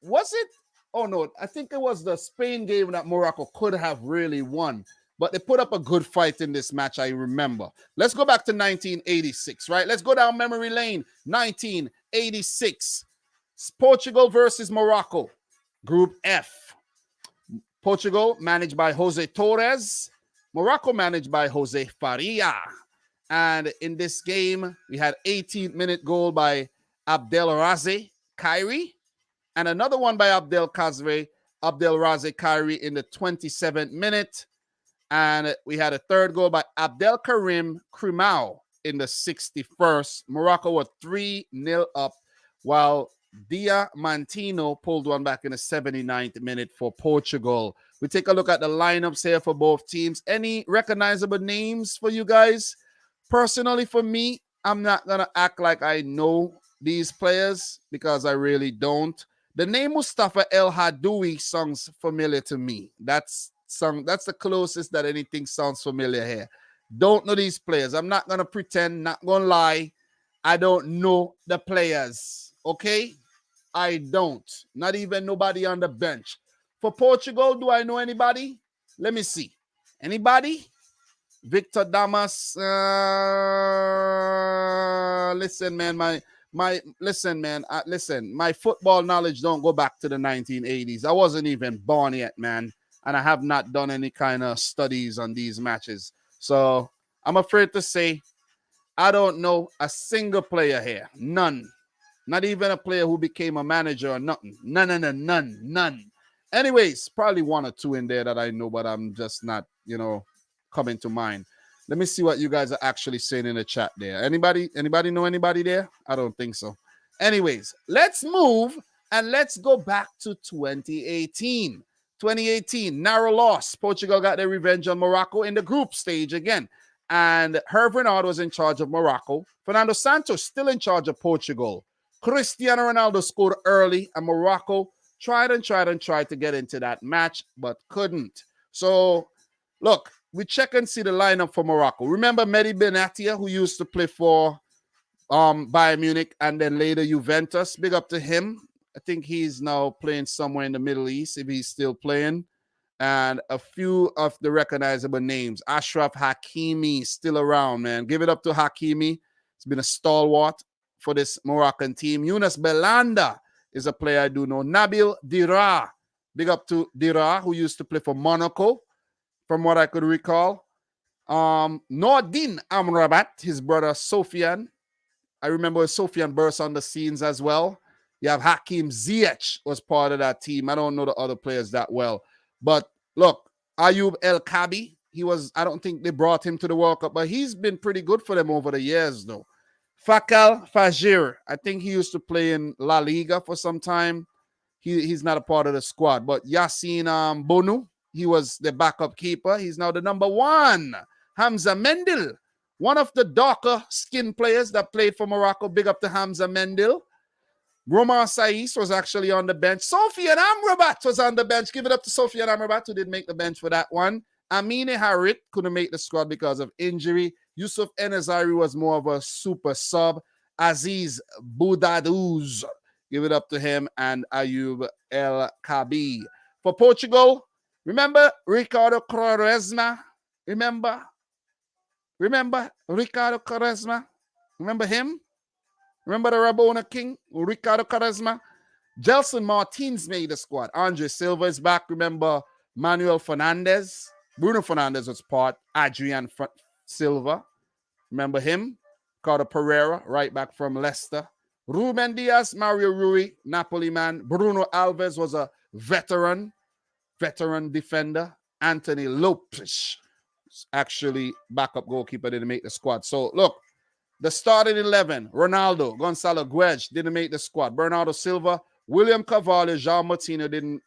was it? Oh, no, I think it was the Spain game that Morocco could have really won. But they put up a good fight in this match, I remember. Let's go back to 1986, right? Let's go down memory lane. 1986. Portugal versus Morocco. Group F. Portugal managed by Jose Torres. Morocco managed by Jose Faria. And in this game, we had 18th-minute goal by Abdelrazak Khairi. And another one by Abdelrazak Khairi in the 27th minute. And we had a third goal by Abdelkarim Krimau in the 61st. Morocco were 3-0 up, while Diamantino pulled one back in the 79th minute for Portugal. We take a look at the lineups here for both teams. Any recognizable names for you guys? Personally, for me, I'm not going to act like I know these players because I really don't. The name Mustafa El Hadoui sounds familiar to me. That's the closest that anything sounds familiar here. Don't know these players. I'm not going to pretend, not going to lie. I don't know the players, okay? I don't. Not even nobody on the bench. For Portugal, do I know anybody? Let me see. Anybody? Victor Damas. Listen, man, my football knowledge don't go back to the 1980s. I wasn't even born yet, man. And I have not done any kind of studies on these matches. So I'm afraid to say I don't know a single player here. None. Not even a player who became a manager or nothing. None. Anyways, probably one or two in there that I know, but I'm just not, coming to mind. Let me see what you guys are actually saying in the chat there. Anybody know anybody there? I don't think so. Anyways, let's move and let's go back to 2018. 2018, narrow loss. Portugal got their revenge on Morocco in the group stage again. And Hervé Renard was in charge of Morocco. Fernando Santos still in charge of Portugal. Cristiano Ronaldo scored early, and Morocco tried to get into that match, but couldn't. So, look, we check and see the lineup for Morocco. Remember Mehdi Benatia, who used to play for Bayern Munich and then later Juventus. Big up to him. I think he's now playing somewhere in the Middle East, if he's still playing. And a few of the recognizable names. Ashraf Hakimi still around, man. Give it up to Hakimi. He's been a stalwart for this Moroccan team. Yunus Belanda is a player I do know. Nabil Dira. Big up to Dira, who used to play for Monaco, from what I could recall. Nordin Amrabat, his brother Sofian. I remember Sofian burst on the scenes as well. You have Hakim Ziyech was part of that team. I don't know the other players that well. But look, Ayub El Kabi, I don't think they brought him to the World Cup, but he's been pretty good for them over the years, though. Fakal Fajir, I think he used to play in La Liga for some time. He's not a part of the squad. But Yassine Bonu, he was the backup keeper. He's now the number one. Hamza Mendil, one of the darker skin players that played for Morocco. Big up to Hamza Mendil. Romar Saiz was actually on the bench. Sofian Amrabat was on the bench. Give it up to Sofian Amrabat, who didn't make the bench for that one. Amine Harit couldn't make the squad because of injury. Yusuf Enazari was more of a super sub. Aziz Boudadouz, give it up to him, and Ayub El Kabi. For Portugal, remember Ricardo Quaresma? Remember Ricardo Quaresma? Remember him? Remember the Rabona King, Ricardo Quaresma? Gelson Martins made the squad. Andre Silva is back. Remember Manuel Fernandes? Bruno Fernandes was part. Adrian Silva. Remember him? Carter Pereira, right back from Leicester. Ruben Diaz, Mario Rui, Napoli man. Bruno Alves was a veteran defender. Anthony Lopes, actually backup goalkeeper, didn't make the squad. So look, the starting 11, Ronaldo, Gonzalo Guedes didn't make the squad. Bernardo Silva, William Carvalho, João Martino didn't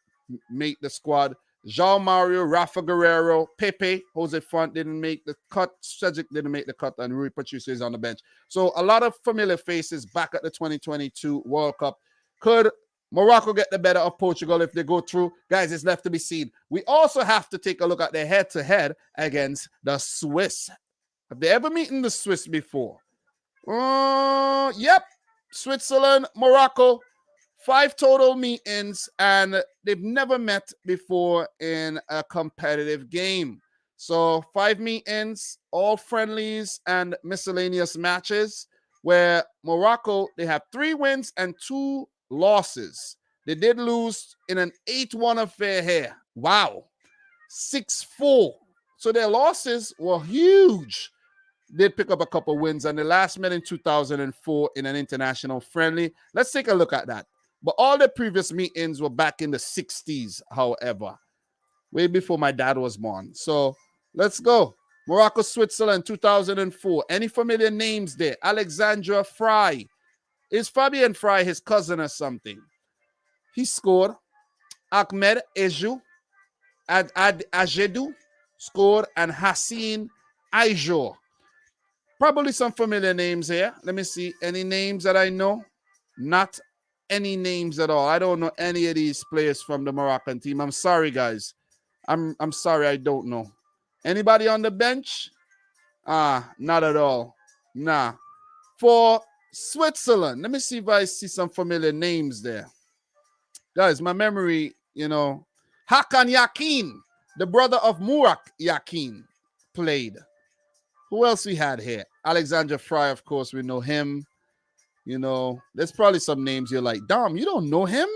make the squad. João Mario, Rafa Guerrero, Pepe, Jose Font didn't make the cut. Cedric didn't make the cut, and Rui Patricio is on the bench. So a lot of familiar faces back at the 2022 World Cup. Could Morocco get the better of Portugal if they go through? Guys, it's left to be seen. We also have to take a look at their head-to-head against the Swiss. Have they ever beaten the Swiss before? Yep. Switzerland, Morocco, 5 total meetings, and they've never met before in a competitive game. So 5 meetings, all friendlies and miscellaneous matches, where Morocco, they have 3 wins and 2 losses. They did lose in an 8-1 affair here. Wow. 6-4. So their losses were huge. Did pick up a couple wins, and the last met in 2004 in an international friendly. Let's take a look at that. But all the previous meetings were back in the 60s, however, way before my dad was born. So let's go. Morocco, Switzerland, 2004. Any familiar names there? Alexandra Fry. Is Fabian Fry his cousin or something? He scored. Ahmed Ejou, Ajedou scored, and Hassan Aijor. Probably some familiar names here. Let me see. Any names that I know? Not any names at all. I don't know any of these players from the Moroccan team. I'm sorry, guys. I'm sorry, I don't know. Anybody on the bench? Not at all. Nah. For Switzerland, let me see if I see some familiar names there. Guys, my memory, Hakan Yakin, the brother of Murak Yakin, played. Who else we had here? Alexander Fry, of course, we know him. There's probably some names you're like, Dom, you don't know him?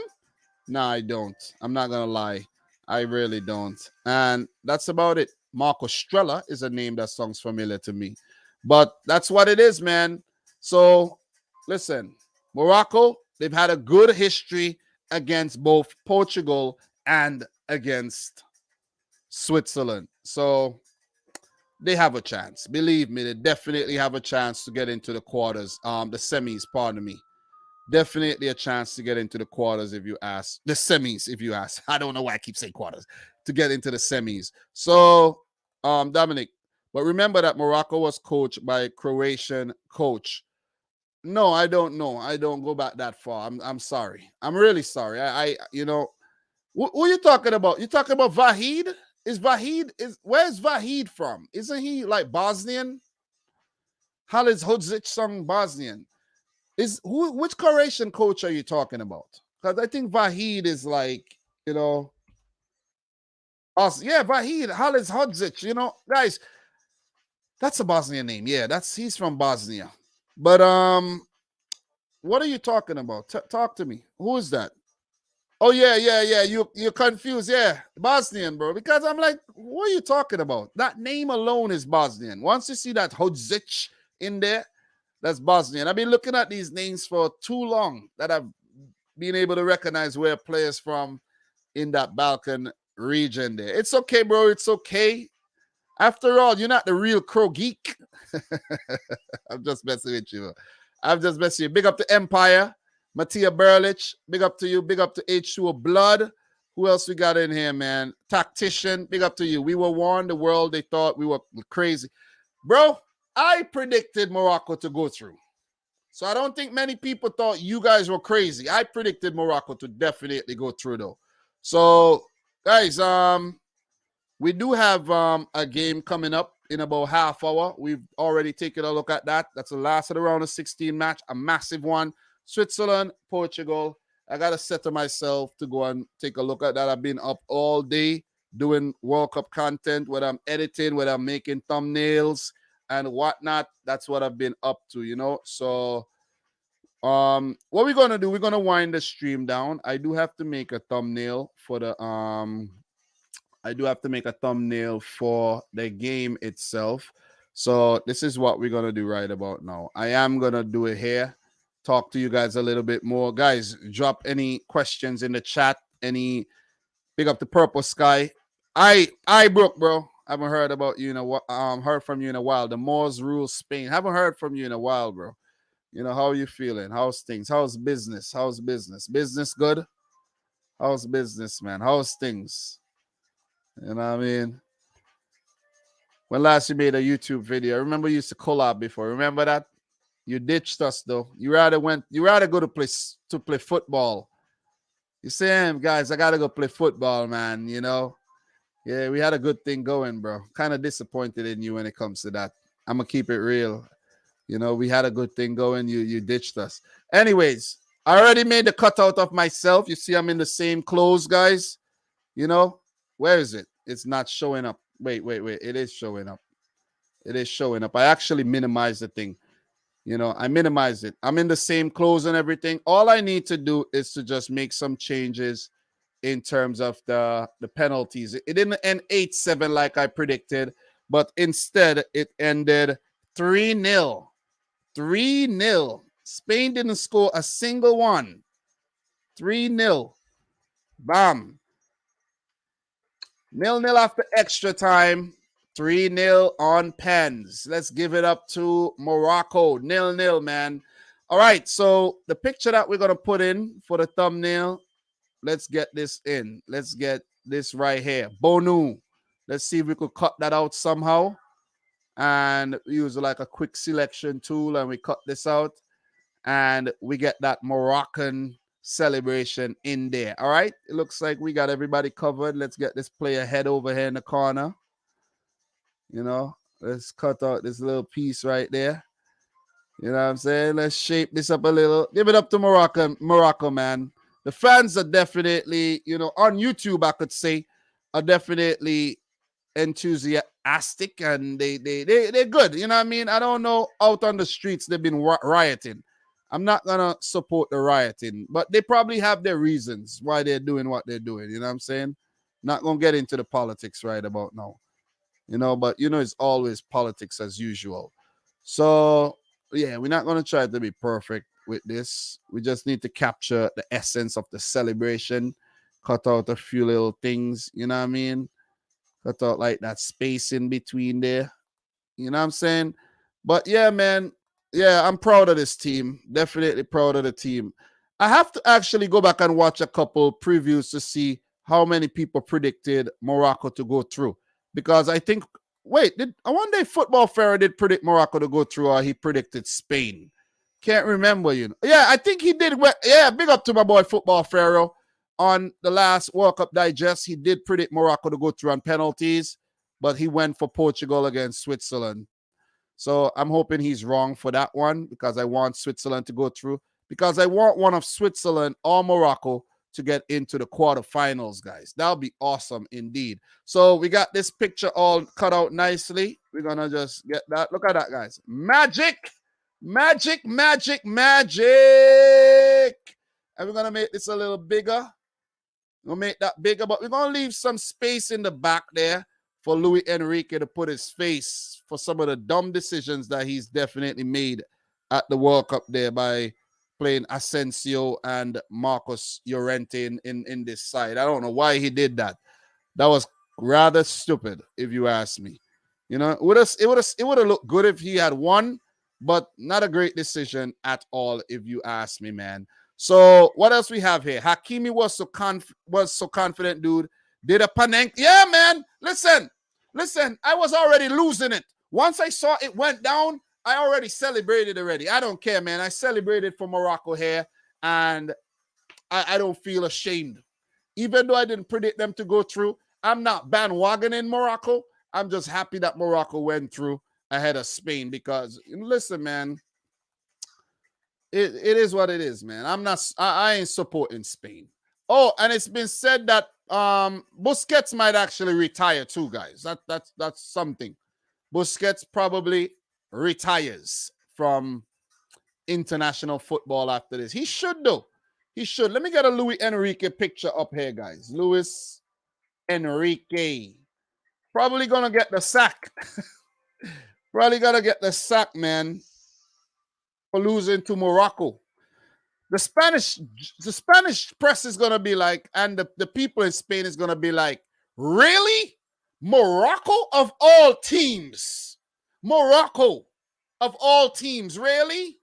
Nah, I don't. I'm not going to lie. I really don't. And that's about it. Marco Strella is a name that sounds familiar to me. But that's what it is, man. So, listen, Morocco, they've had a good history against both Portugal and against Switzerland. So, they have a chance. Believe me, they definitely have a chance to get into the quarters, the semis, pardon me. Definitely a chance to get into the quarters if you ask. The semis, if you ask. I don't know why I keep saying quarters. To get into the semis. So, Dominic, but remember that Morocco was coached by a Croatian coach. No, I don't know. I don't go back that far. I'm sorry. I'm really sorry. Who you talking about? You talking about Vahid? Where's Vahid from? Isn't he like Bosnian? Halis Hodzic song Bosnian. Which Croatian coach are you talking about? Because I think Vahid is like, you know, us. Yeah, Vahid, Halis Hodzic, guys, that's a Bosnian name. Yeah, he's from Bosnia. But what are you talking about? Talk to me. Who is that? Oh yeah. You're confused. Yeah, Bosnian, bro. Because I'm like, what are you talking about? That name alone is Bosnian. Once you see that Hodzic in there, that's Bosnian. I've been looking at these names for too long that I've been able to recognize where players from in that Balkan region there. It's okay, bro. It's okay. After all, you're not the real Crow geek. I'm just messing with you. I'm just messing with you. Big up to Empire. Mattia Berlich. Big up to you. Big up to H2O Blood. Who else we got in here, man? Tactician. Big up to you. We were warned. The world, they thought we were crazy. Bro, I predicted Morocco to go through. So I don't think many people thought you guys were crazy. I predicted Morocco to definitely go through, though. So, guys, we do have a game coming up in about half hour. We've already taken a look at that. That's the last of the round of 16 match, a massive one. Switzerland, Portugal. I got to set to myself to go and take a look at that. I've been up all day doing World Cup content, whether I'm editing, whether I'm making thumbnails and whatnot. That's what I've been up to. So what we're going to do, we're going to wind the stream down. I do have to make a thumbnail for the game itself. So this is what we're going to do right about now. I am going to do it here. Talk to you guys a little bit more. Guys, drop any questions in the chat. Big up the Purple Sky. I Brooke, bro. Haven't heard about you in a heard from you in a while. The Moors rule Spain. Haven't heard from you in a while, bro. How are you feeling? How's things? How's business? Business good? How's business, man? How's things? You know what I mean? When last you made a YouTube video, I remember you used to collab before. Remember that? You ditched us though. You rather go to play football. You say, guys, I gotta go play football, man. Yeah, we had a good thing going, bro. Kind of disappointed in you when it comes to that. I'm gonna keep it real. We had a good thing going. You ditched us. Anyways, I already made the cutout of myself. You see, I'm in the same clothes, guys. Where is it? It's not showing up. Wait. It is showing up. I actually minimized the thing. I minimized it. I'm in the same clothes and everything. All I need to do is to just make some changes in terms of the penalties. It didn't end 8-7 like I predicted, but instead it ended 3-0. 3-0. Spain didn't score a single one. 3-0. Bam. 0-0 after extra time. 3-0 on pens. Let's give it up to Morocco. 0-0, man. All right, so the picture that we're going to put in for the thumbnail, let's get this in. Let's get this right here. Bonu. Let's see if we could cut that out somehow. And use like a quick selection tool and we cut this out. And we get that Moroccan celebration in there. All right, it looks like we got everybody covered. Let's get this player head over here in the corner. Let's cut out this little piece right there. You know what I'm saying? Let's shape this up a little. Give it up to Morocco, man. The fans are definitely, on YouTube, I could say, are definitely enthusiastic and they're good. You know what I mean? I don't know, out on the streets, they've been rioting. I'm not going to support the rioting, but they probably have their reasons why they're doing what they're doing. You know what I'm saying? Not going to get into the politics right about now. But it's always politics as usual. So, yeah, we're not going to try to be perfect with this. We just need to capture the essence of the celebration, cut out a few little things, you know what I mean? Cut out like that space in between there. You know what I'm saying? But yeah, man. Yeah, I'm proud of this team. Definitely proud of the team. I have to actually go back and watch a couple previews to see how many people predicted Morocco to go through. Because I think, I wonder if Football Pharaoh did predict Morocco to go through or he predicted Spain. Can't remember, you know. Yeah, I think he did. Yeah, big up to my boy Football Pharaoh. On the last World Cup Digest, he did predict Morocco to go through on penalties, but he went for Portugal against Switzerland. So I'm hoping he's wrong for that one because I want Switzerland to go through, because I want one of Switzerland or Morocco to get into the quarterfinals, guys. That'll be awesome indeed. So we got this picture all cut out nicely. We're going to just get that. Look at that, guys. Magic, magic, magic, magic. And we're going to make this a little bigger. We'll make that bigger, but we're going to leave some space in the back there for Luis Enrique to put his face for some of the dumb decisions that he's definitely made at the World Cup there by playing Asensio and Marcos Llorente in this side. I don't know why he did that. That was rather stupid, if you ask me. You know, it would have looked good if he had won, but not a great decision at all, if you ask me, man. So what else we have here? Hakimi was so confident, dude. Did a Panenka. Yeah, man. Listen. I was already losing it. Once I saw it went down, I already celebrated already. I don't care, man. I celebrated for Morocco here, and I don't feel ashamed. Even though I didn't predict them to go through, I'm not bandwagoning Morocco. I'm just happy that Morocco went through ahead of Spain because, listen, man, it is what it is, man. I ain't supporting Spain. Oh, and it's been said that Busquets might actually retire too, guys. That's something. Busquets probably retires from international football after this. He should, though. He should. Let me get a Luis Enrique picture up here, guys. Luis Enrique. Probably going to get the sack. Probably going to get the sack, man, for losing to Morocco. The Spanish press is going to be like, and the people in Spain is going to be like, really? Morocco of all teams? Morocco of all teams, really?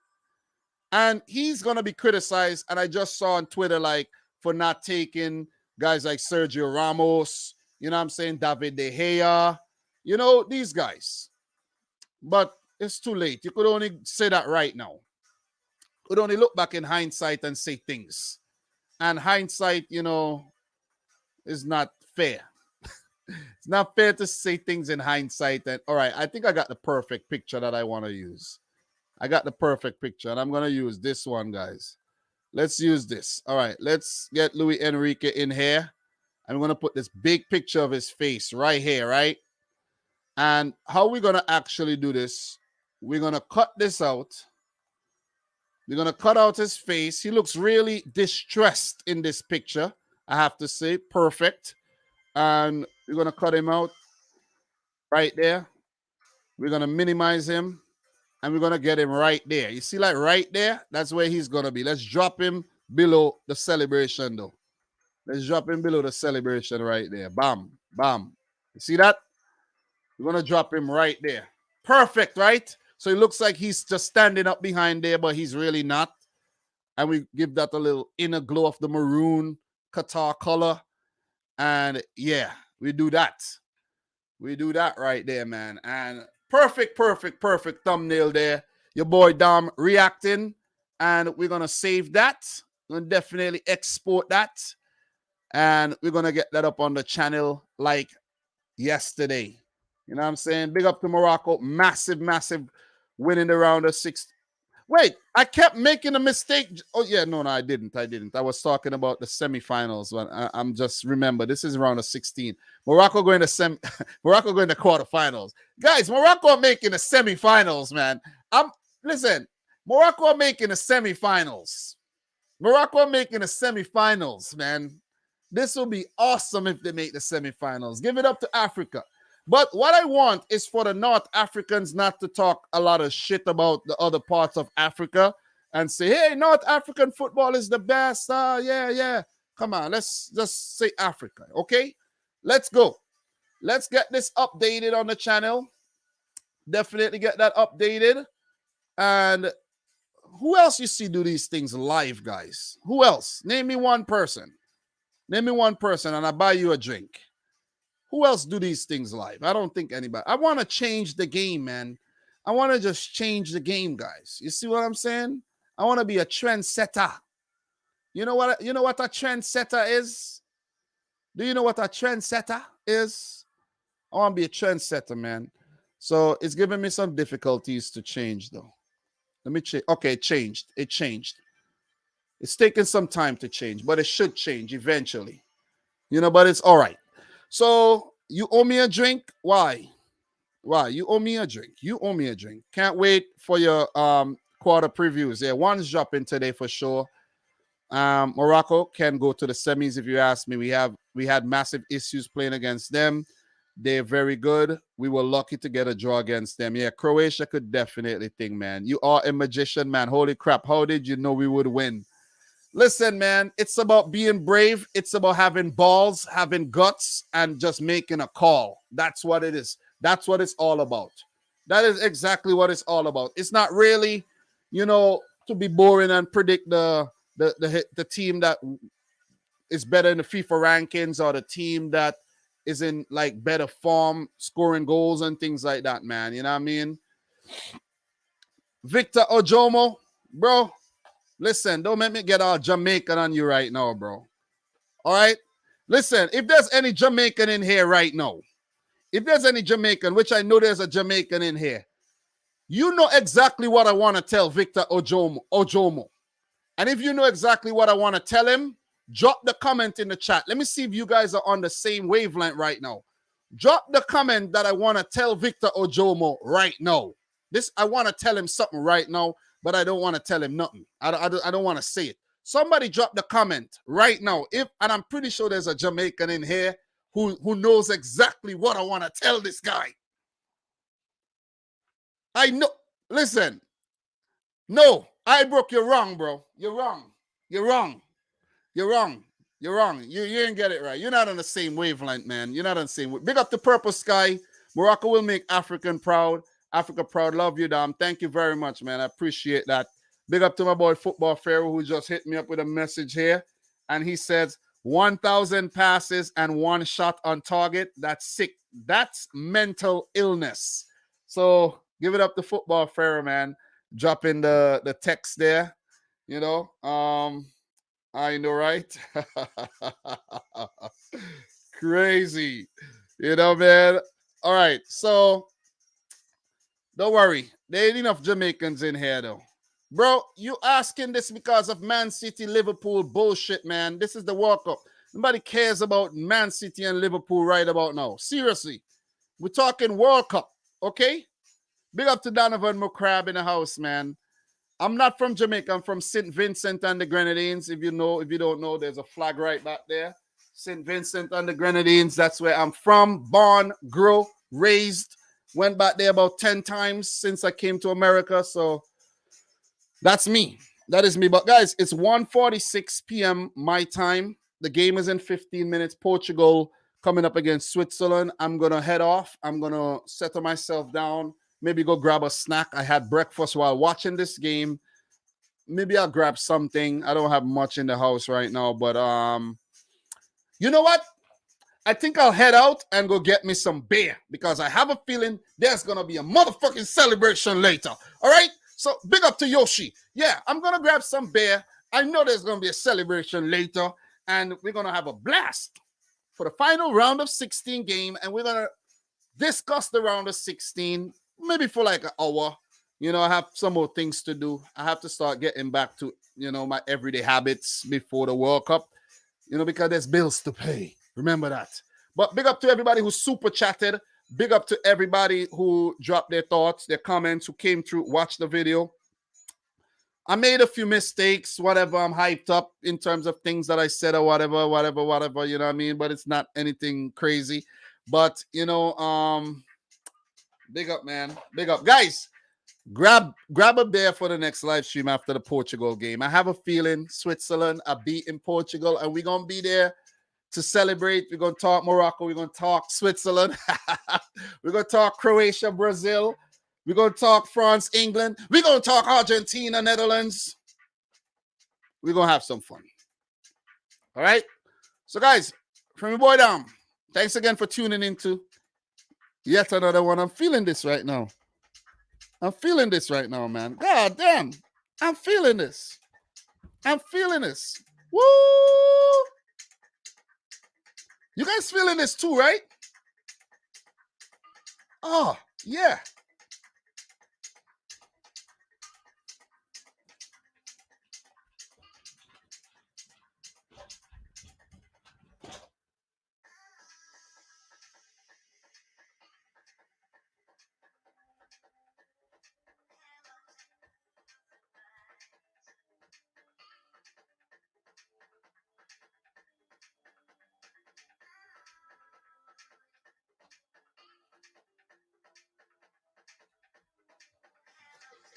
And he's going to be criticized. And I just saw on Twitter, like, for not taking guys like Sergio Ramos, you know what I'm saying, David De Gea, you know, these guys. But it's too late. You could only say that right now. You could only look back in hindsight and say things. And hindsight, you know, is not fair. It's not fair to say things in hindsight. And all right, I think I got the perfect picture that I want to use. I got the perfect picture, and I'm going to use this one, guys. Let's use this. All right, let's get Luis Enrique in here. I'm going to put this big picture of his face right here, right? And how we're going to actually do this, we're going to cut this out. We're going to cut out his face. He looks really distressed in this picture, I have to say. Perfect. And we're going to cut him out right there. We're going to minimize him. And we're going to get him right there. You see, like right there? That's where he's going to be. Let's drop him below the celebration, though. Let's drop him below the celebration right there. Bam, bam. You see that? We're going to drop him right there. Perfect, right? So it looks like he's just standing up behind there, but he's really not. And we give that a little inner glow of the maroon Qatar color. And yeah, we do that. We do that right there, man. And perfect thumbnail there. Your boy Dom reacting. And we're going to save that. We're going to definitely export that. And we're going to get that up on the channel like yesterday. You know what I'm saying? Big up to Morocco. Massive win in the round of 6. Wait, I kept making a mistake. Oh, yeah, no, I didn't. I was talking about the semifinals. I'm just remember, this is round of 16. Morocco going to Morocco going to quarterfinals. Guys, Morocco are making the semifinals, man. Listen, Morocco are making the semifinals. Morocco are making the semifinals, man. This will be awesome if they make the semifinals. Give it up to Africa. But what I want is for the North Africans not to talk a lot of shit about the other parts of Africa and say, hey, North African football is the best. Yeah. Come on, let's just say Africa, okay? Let's go. Let's get this updated on the channel. Definitely get that updated. And who else you see do these things live, guys? Who else? Name me one person. Name me one person and I'll buy you a drink. Who else do these things live? I don't think anybody. I want to change the game, man. I want to just change the game, guys. You see what I'm saying? I want to be a trendsetter. You know what? You know what a trendsetter is? Do you know what a trendsetter is? I want to be a trendsetter, man. So it's giving me some difficulties to change, though. Let me change. Okay, it changed. It changed. It's taking some time to change, but it should change eventually. But it's all right. So you owe me a drink? Why? Why? You owe me a drink. You owe me a drink. Can't wait for your quarter previews. Yeah, one's dropping today for sure. Morocco can go to the semis if you ask me. We had massive issues playing against them. They're very good. We were lucky to get a draw against them. Yeah, Croatia could definitely think, man. You are a magician, man. Holy crap. How did you know we would win? Listen, man, it's about being brave. It's about having balls, having guts, and just making a call. That's what it is. That's what it's all about. That is exactly what it's all about. It's not really, to be boring and predict the team that is better in the FIFA rankings or the team that is in like better form, scoring goals and things like that, man. You know what I mean? Victor Ojomo, bro. Listen, don't make me get all Jamaican on you right now, bro. All right? Listen, if there's any Jamaican in here right now, if there's any Jamaican, which I know there's a Jamaican in here, you know exactly what I want to tell Victor Ojomo. And if you know exactly what I want to tell him, drop the comment in the chat. Let me see if you guys are on the same wavelength right now. Drop the comment that I want to tell Victor Ojomo right now. I want to tell him something right now, but I don't want to tell him nothing. I don't want to say it. Somebody drop the comment right now. And I'm pretty sure there's a Jamaican in here who knows exactly what I want to tell this guy. I know. Listen. No, Ibrook, you're wrong, bro. You're wrong. You're wrong. You're wrong. You're wrong. You didn't get it right. You're not on the same wavelength, man. You're not on the same. Big up the Purple Sky. Morocco will make Africa proud. Love you, Dom. Thank you very much, man. I appreciate that. Big up to my boy Football Pharaoh, who just hit me up with a message here. And he says 1,000 passes and one shot on target. That's sick. That's mental illness. So give it up to Football Pharaoh, man. Drop in the text there. I know, right? Crazy. Man. All right. So don't worry. There ain't enough Jamaicans in here, though. Bro, you asking this because of Man City, Liverpool bullshit, man. This is the World Cup. Nobody cares about Man City and Liverpool right about now. Seriously. We're talking World Cup, okay? Big up to Donovan McCrabb in the house, man. I'm not from Jamaica. I'm from St. Vincent and the Grenadines. If you don't know, there's a flag right back there. St. Vincent and the Grenadines. That's where I'm from. Born, grew, raised. Went back there about 10 times since I came to America. So that's me. That is me. But guys, it's 1:46 p.m. my time. The game is in 15 minutes. Portugal coming up against Switzerland. I'm going to head off. I'm going to settle myself down. Maybe go grab a snack. I had breakfast while watching this game. Maybe I'll grab something. I don't have much in the house right now, but you know what? I think I'll head out and go get me some beer because I have a feeling there's going to be a motherfucking celebration later. All right? So big up to Yoshi. Yeah, I'm going to grab some beer. I know there's going to be a celebration later and we're going to have a blast for the final round of 16 game, and we're going to discuss the round of 16 maybe for like an hour. I have some more things to do. I have to start getting back to, my everyday habits before the World Cup, because there's bills to pay. Remember that. But big up to everybody who super chatted. Big up to everybody who dropped their thoughts, their comments, who came through, watched the video. I made a few mistakes, whatever. I'm hyped up in terms of things that I said or whatever, you know what I mean? But it's not anything crazy. But, big up, man. Big up. Guys, grab a beer for the next live stream after the Portugal game. I have a feeling Switzerland are beating Portugal, and we're going to be there to celebrate. We're going to talk Morocco. We're going to talk Switzerland. We're going to talk Croatia, Brazil. We're going to talk France, England. We're going to talk Argentina, Netherlands. We're going to have some fun. All right? So, guys, from your boy Dom, thanks again for tuning into yet another one. I'm feeling this right now. I'm feeling this right now, man. God damn. I'm feeling this. I'm feeling this. Woo! You guys feeling this too, right? Oh, yeah.